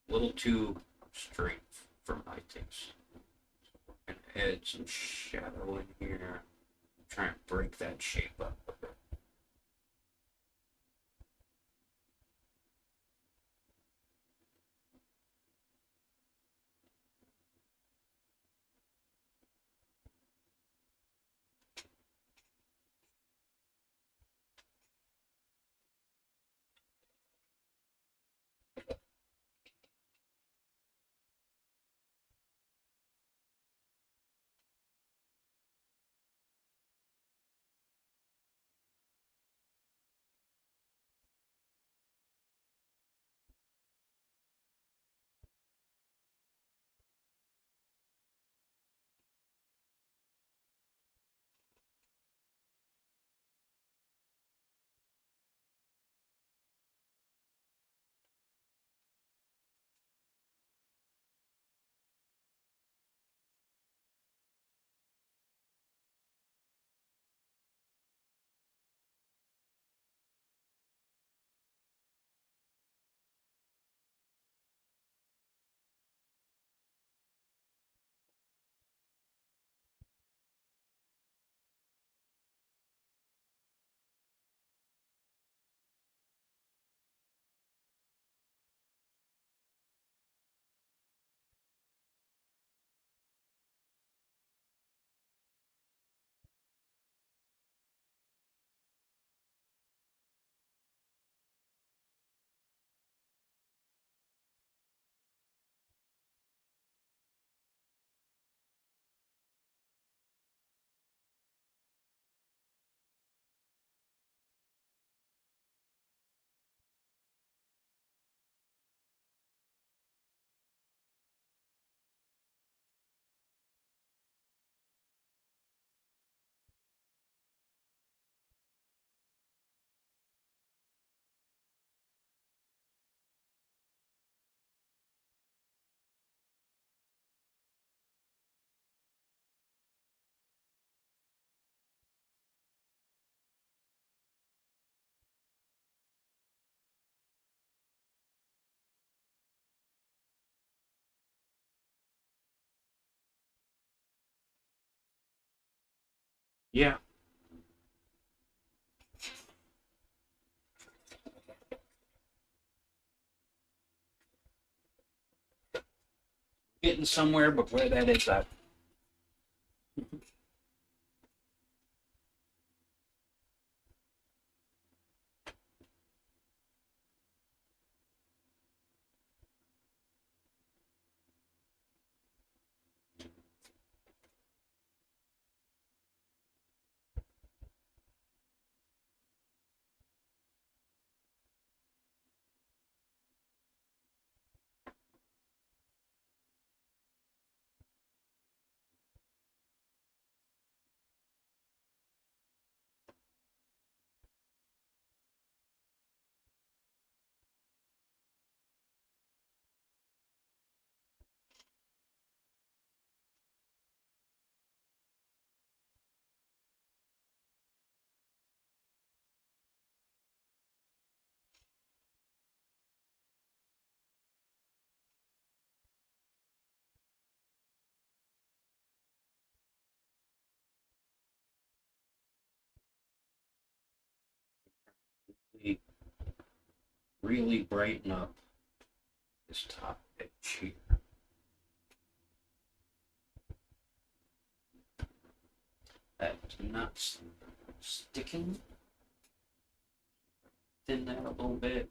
A little too straight for my taste. So we're going to add some shadow in here. Try and break that shape up a bit. Yeah. Getting somewhere, but where that is, I really, really brighten up this top edge here. That's not sticking. Thin that a little bit.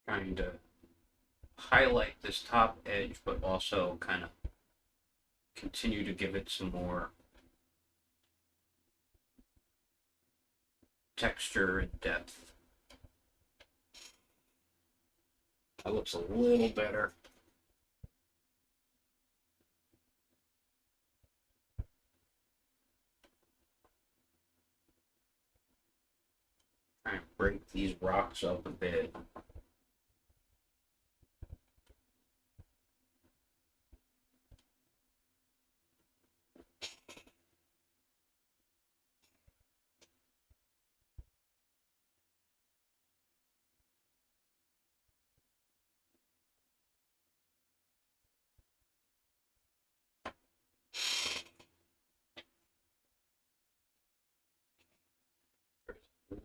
Trying to highlight this top edge, but also kind of continue to give it some more texture and depth. That looks a little better. Try and break these rocks up a bit.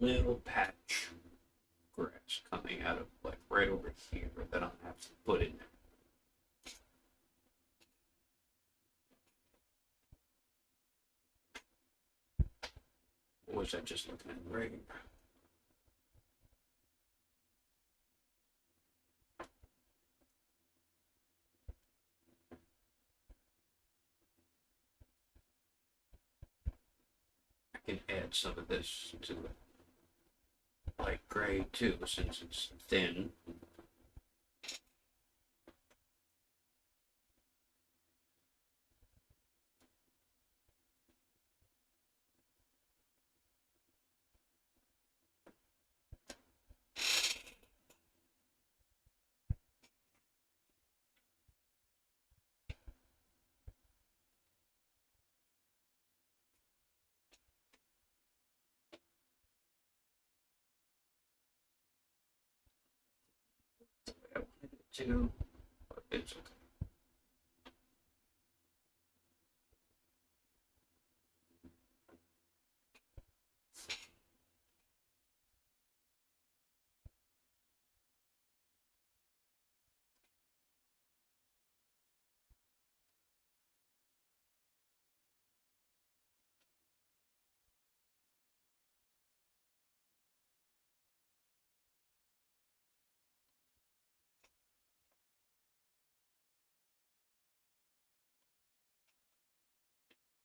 Little patch of grass coming out of like right over here that I'll have to put in there. Or was that just looking at right? I can add some of this to the light gray too, since it's thin. The way I wanted it to, but it's okay.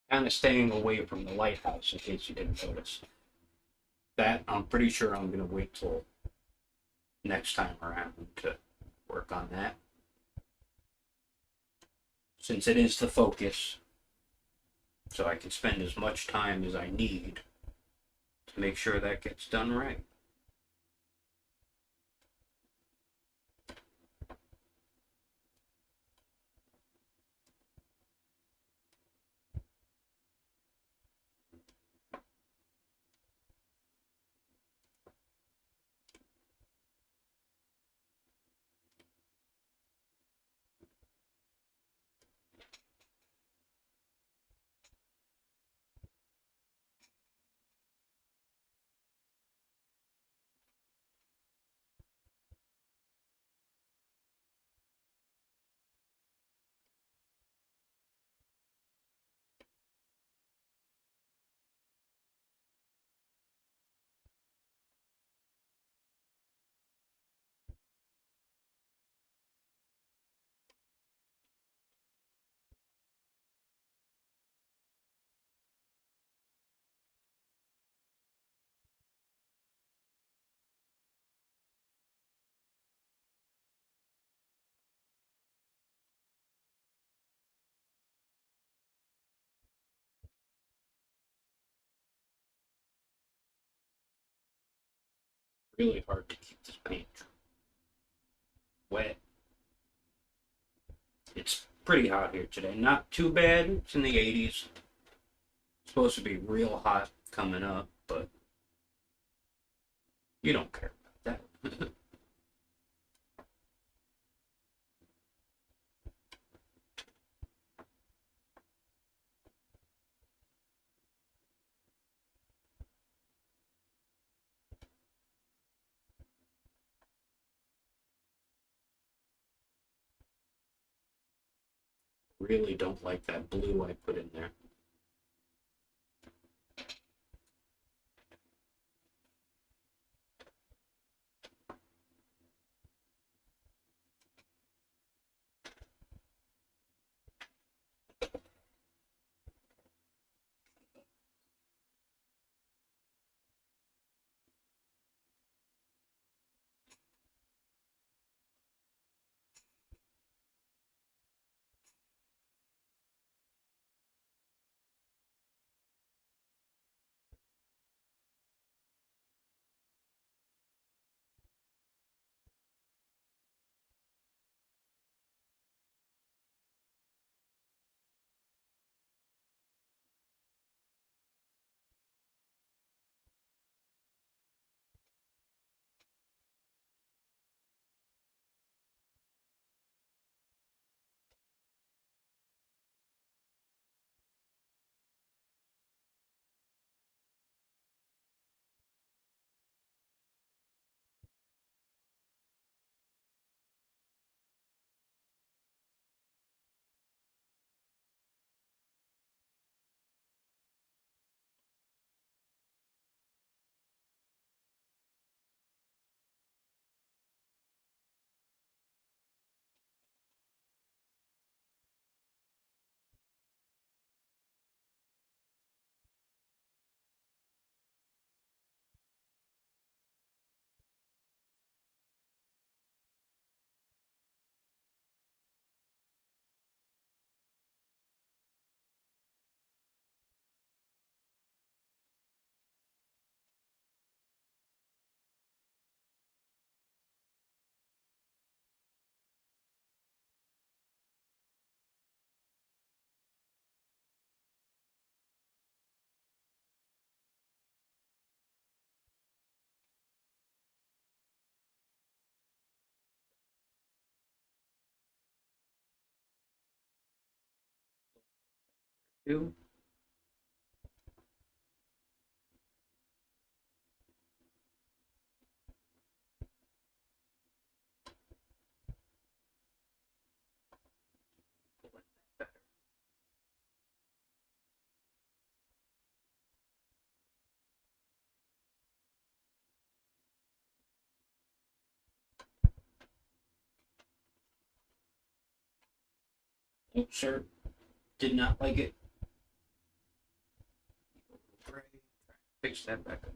Kind of staying away from the lighthouse in case you didn't notice. That I'm pretty sure I'm going to wait till next time around to work on that. since it is the focus, so I can spend as much time as I need to make sure that gets done right. Really hard to keep this paint wet. It's pretty hot here today. Not too bad. It's in the 80s. It's supposed to be real hot coming up, but you don't care about that. Really don't like that blue I put in there. Too. Oh, sir. Did not like it. Fix that back up.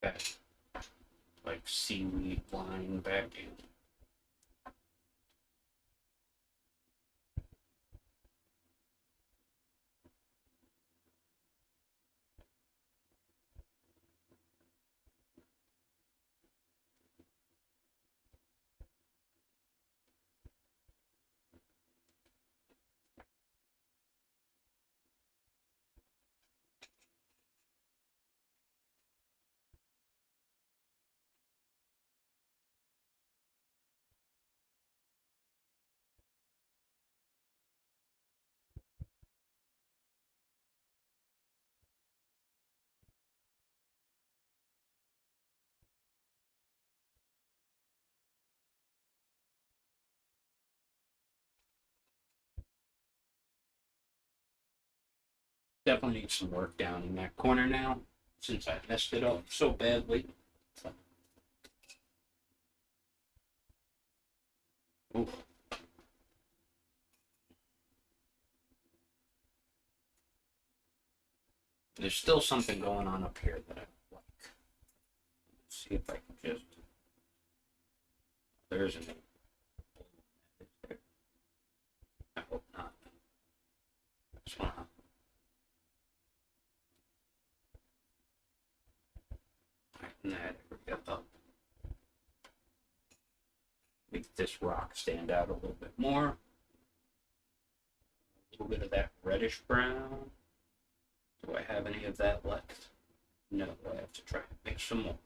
that like seaweed line back in. Definitely need some work down in that corner now, since I messed it up so badly. Oof. There's still something going on up here that I like. Let's see if I can just. There's an. I hope not. Just wanna tighten that area up. Make this rock stand out a little bit more. A little bit of that reddish brown. Do I have any of that left? No, I have to try and mix some more.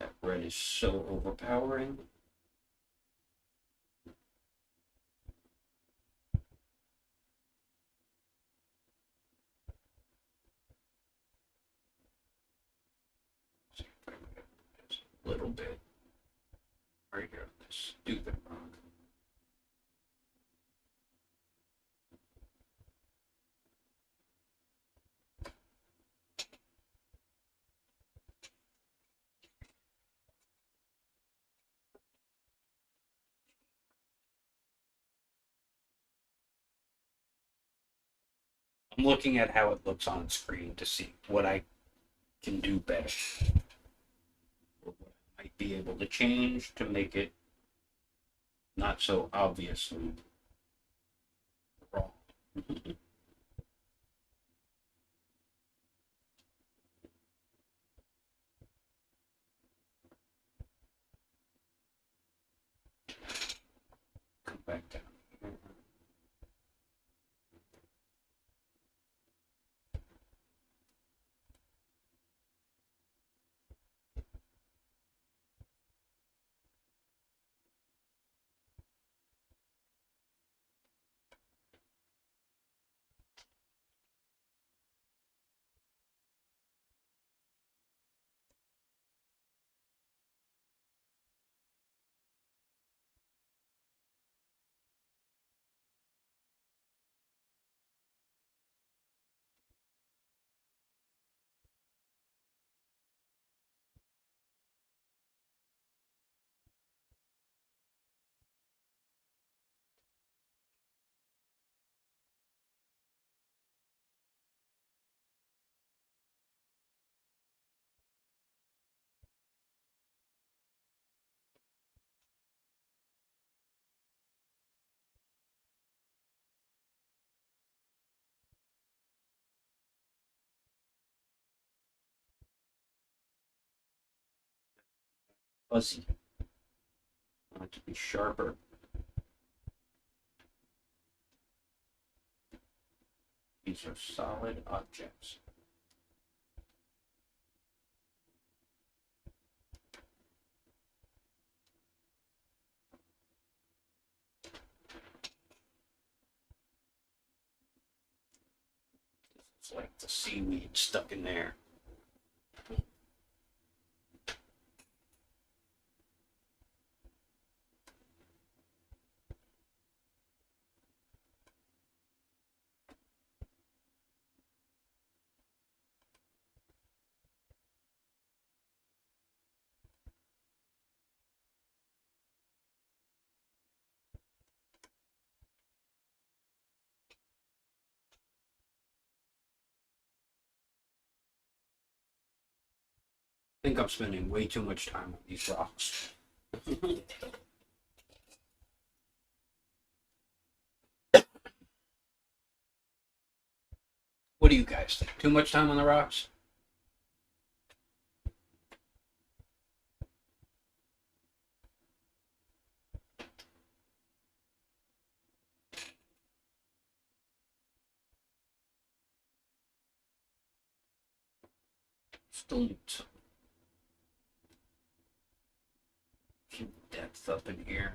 That red is so overpowering. Let's see if I can get just a little bit right here on this stupid rock. I'm looking at how it looks on screen to see what I can do better. Or what I might be able to change to make it not so obviously wrong. Come back down here. Fuzzy. I want it to be sharper. These are solid objects. It's like the seaweed stuck in there. think I'm spending way too much time on these rocks. What do you guys think? Too much time on the rocks? Still need some depth up in here.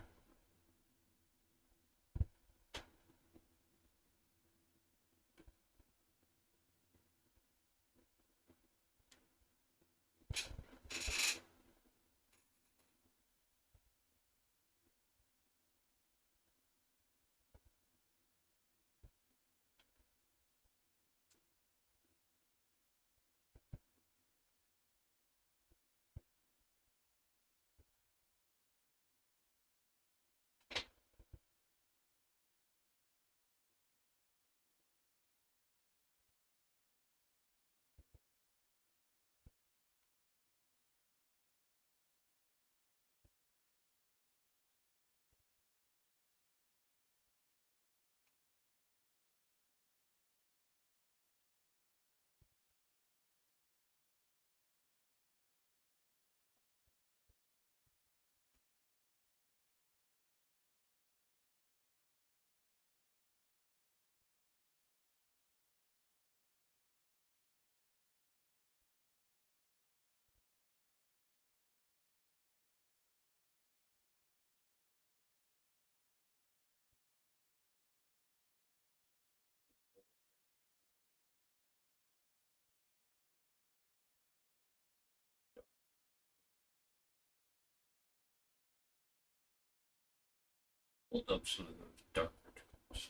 Hold up some of those darker tones.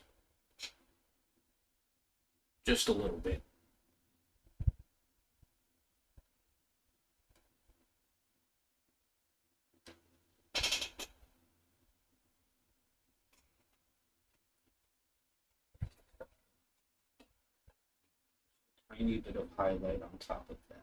Just a little bit. Tiny bit of highlight on top of that.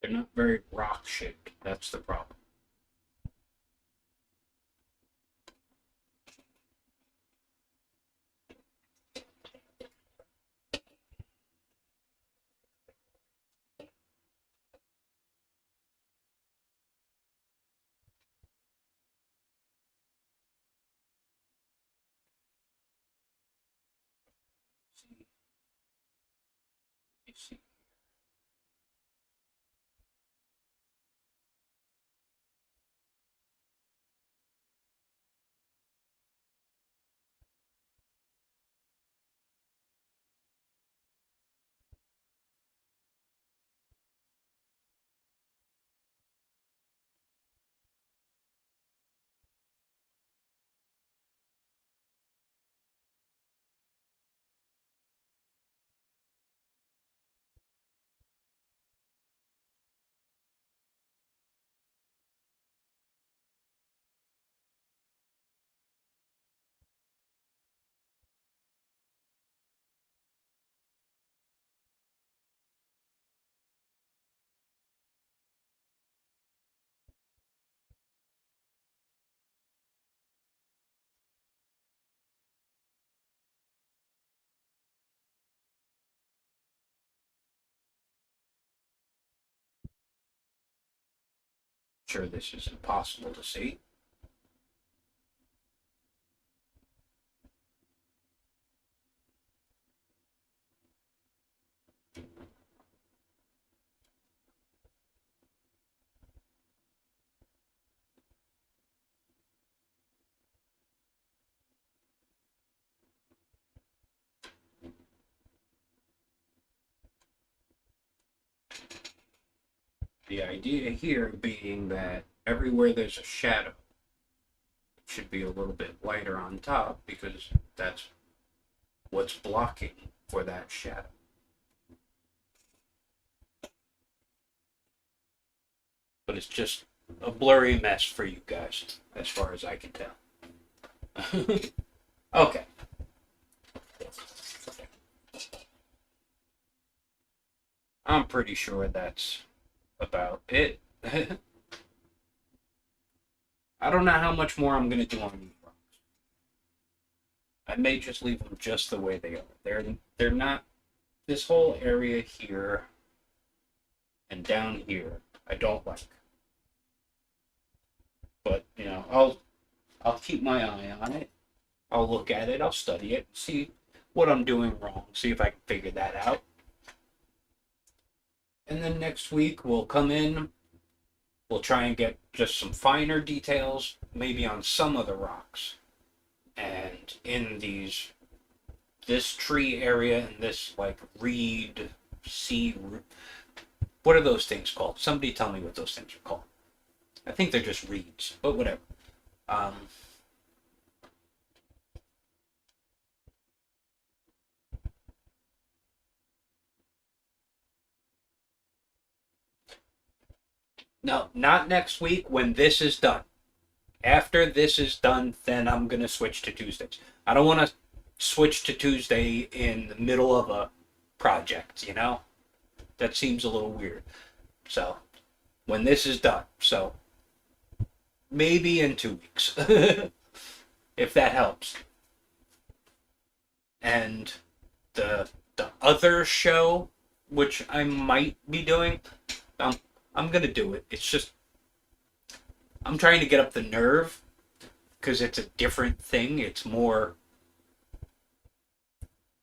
They're not very rock shaped. That's the problem. You see. Sure, this is impossible to see. The idea here being that everywhere there's a shadow, it should be a little bit lighter on top because that's what's blocking for that shadow. But it's just a blurry mess for you guys, as far as I can tell. Okay. I'm pretty sure that's about it. I don't know how much more I'm going to do on these rocks. I may just leave them just the way they are. They're not, this whole area here and down here, I don't like. But, you know, I'll keep my eye on it. I'll look at it, I'll study it, see what I'm doing wrong, see if I can figure that out. And then next week we'll come in, we'll try and get just some finer details, maybe on some of the rocks. And in this tree area and this like reed, sea, what are those things called? Somebody tell me what those things are called. I think they're just reeds, but whatever. No, not next week when this is done. After this is done, then I'm going to switch to Tuesdays. I don't want to switch to Tuesday in the middle of a project, you know? That seems a little weird. So, when this is done. So, maybe in 2 weeks. If that helps. And the other show, which I might be doing, I'm going to do it. It's just, I'm trying to get up the nerve because it's a different thing. It's more,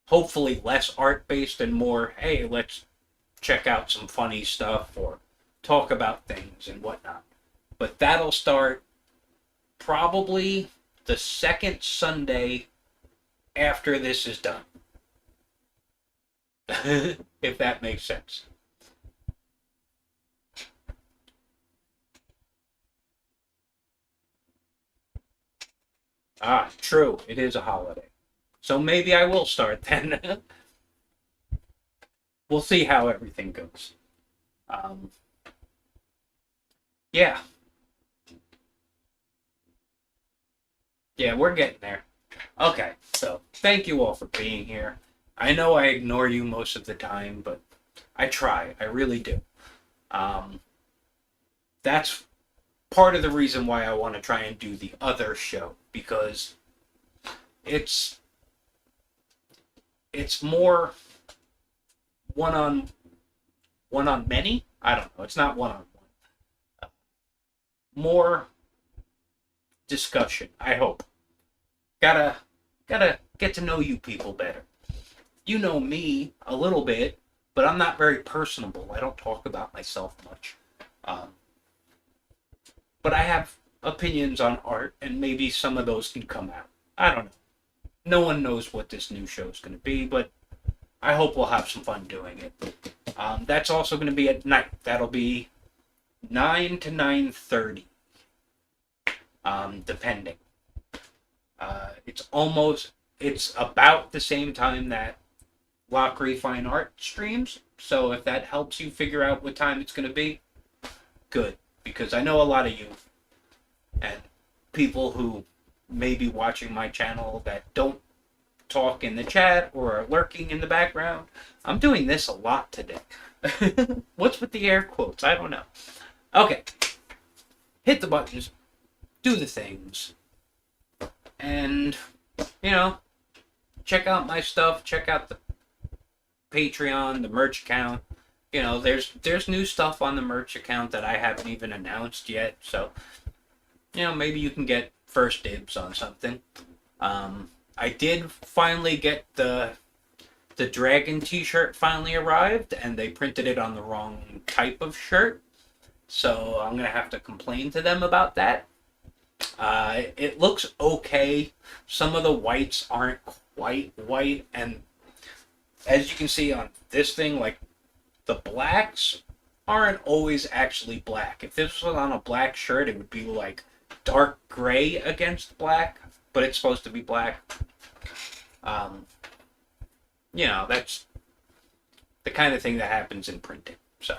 hopefully less art-based and more, hey, let's check out some funny stuff or talk about things and whatnot. But that'll start probably the second Sunday after this is done. If that makes sense. Ah, true. It is a holiday. So maybe I will start then. We'll see how everything goes. Yeah. Yeah, we're getting there. Okay, so thank you all for being here. I know I ignore you most of the time, but I try. I really do. That's part of the reason why I want to try and do the other show, because it's more one on many. I don't know. It's not one on one. More discussion. I hope. Gotta get to know you people better. You know me a little bit, but I'm not very personable. I don't talk about myself much. But I have opinions on art, and maybe some of those can come out. I don't know. No one knows what this new show is going to be, but I hope we'll have some fun doing it. That's also going to be at night. That'll be 9 to 9:30, depending. It's about the same time that Lockery Fine Art streams, so if that helps you figure out what time it's going to be, good. Because I know a lot of you and people who may be watching my channel that don't talk in the chat or are lurking in the background. I'm doing this a lot today. What's with the air quotes? I don't know. Okay. Hit the buttons. Do the things. And, you know, check out my stuff. Check out the Patreon, the merch account. You know, there's new stuff on the merch account that I haven't even announced yet, so, you know, maybe you can get first dibs on something. I did finally get the Dragon t-shirt finally arrived, and they printed it on the wrong type of shirt, so I'm going to have to complain to them about that. It looks okay. Some of the whites aren't quite white, and as you can see on this thing, like, the blacks aren't always actually black. If this was on a black shirt, it would be like dark gray against black, but it's supposed to be black. You know, that's the kind of thing that happens in printing. So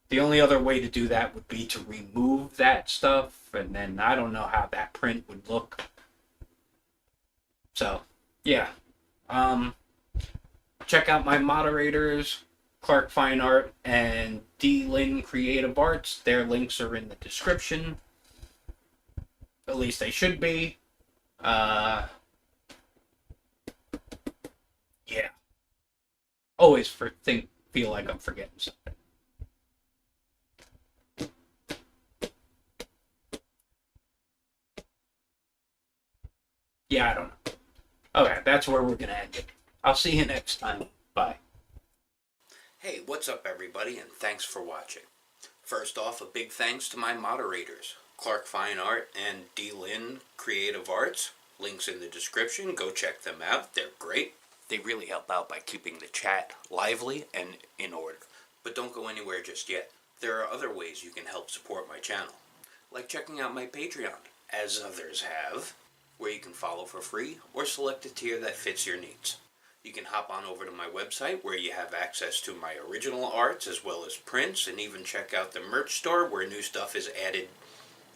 the only other way to do that would be to remove that stuff, and then I don't know how that print would look. So, yeah. Check out my moderators, Clark Fine Art and D. Lynn Creative Arts. Their links are in the description. At least they should be. Yeah. Always feel like I'm forgetting something. Yeah, I don't know. Okay, that's where we're gonna end it. I'll see you next time. Bye. Hey, what's up everybody, and thanks for watching. First off, a big thanks to my moderators, Clark Fine Art and D. Lynn Creative Arts. Links in the description, go check them out, they're great. They really help out by keeping the chat lively and in order. But don't go anywhere just yet. There are other ways you can help support my channel, like checking out my Patreon, as others have, where you can follow for free or select a tier that fits your needs. You can hop on over to my website where you have access to my original arts as well as prints, and even check out the merch store where new stuff is added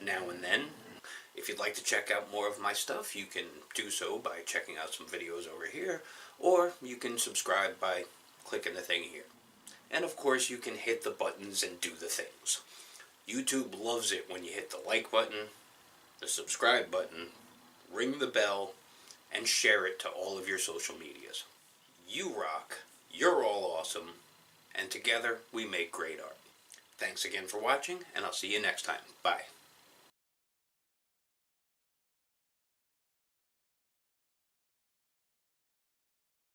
now and then. If you'd like to check out more of my stuff, you can do so by checking out some videos over here, or you can subscribe by clicking the thing here. And of course you can hit the buttons and do the things. YouTube loves it when you hit the like button, the subscribe button, ring the bell, and share it to all of your social medias. You rock, you're all awesome, and together we make great art. Thanks again for watching, and I'll see you next time. Bye.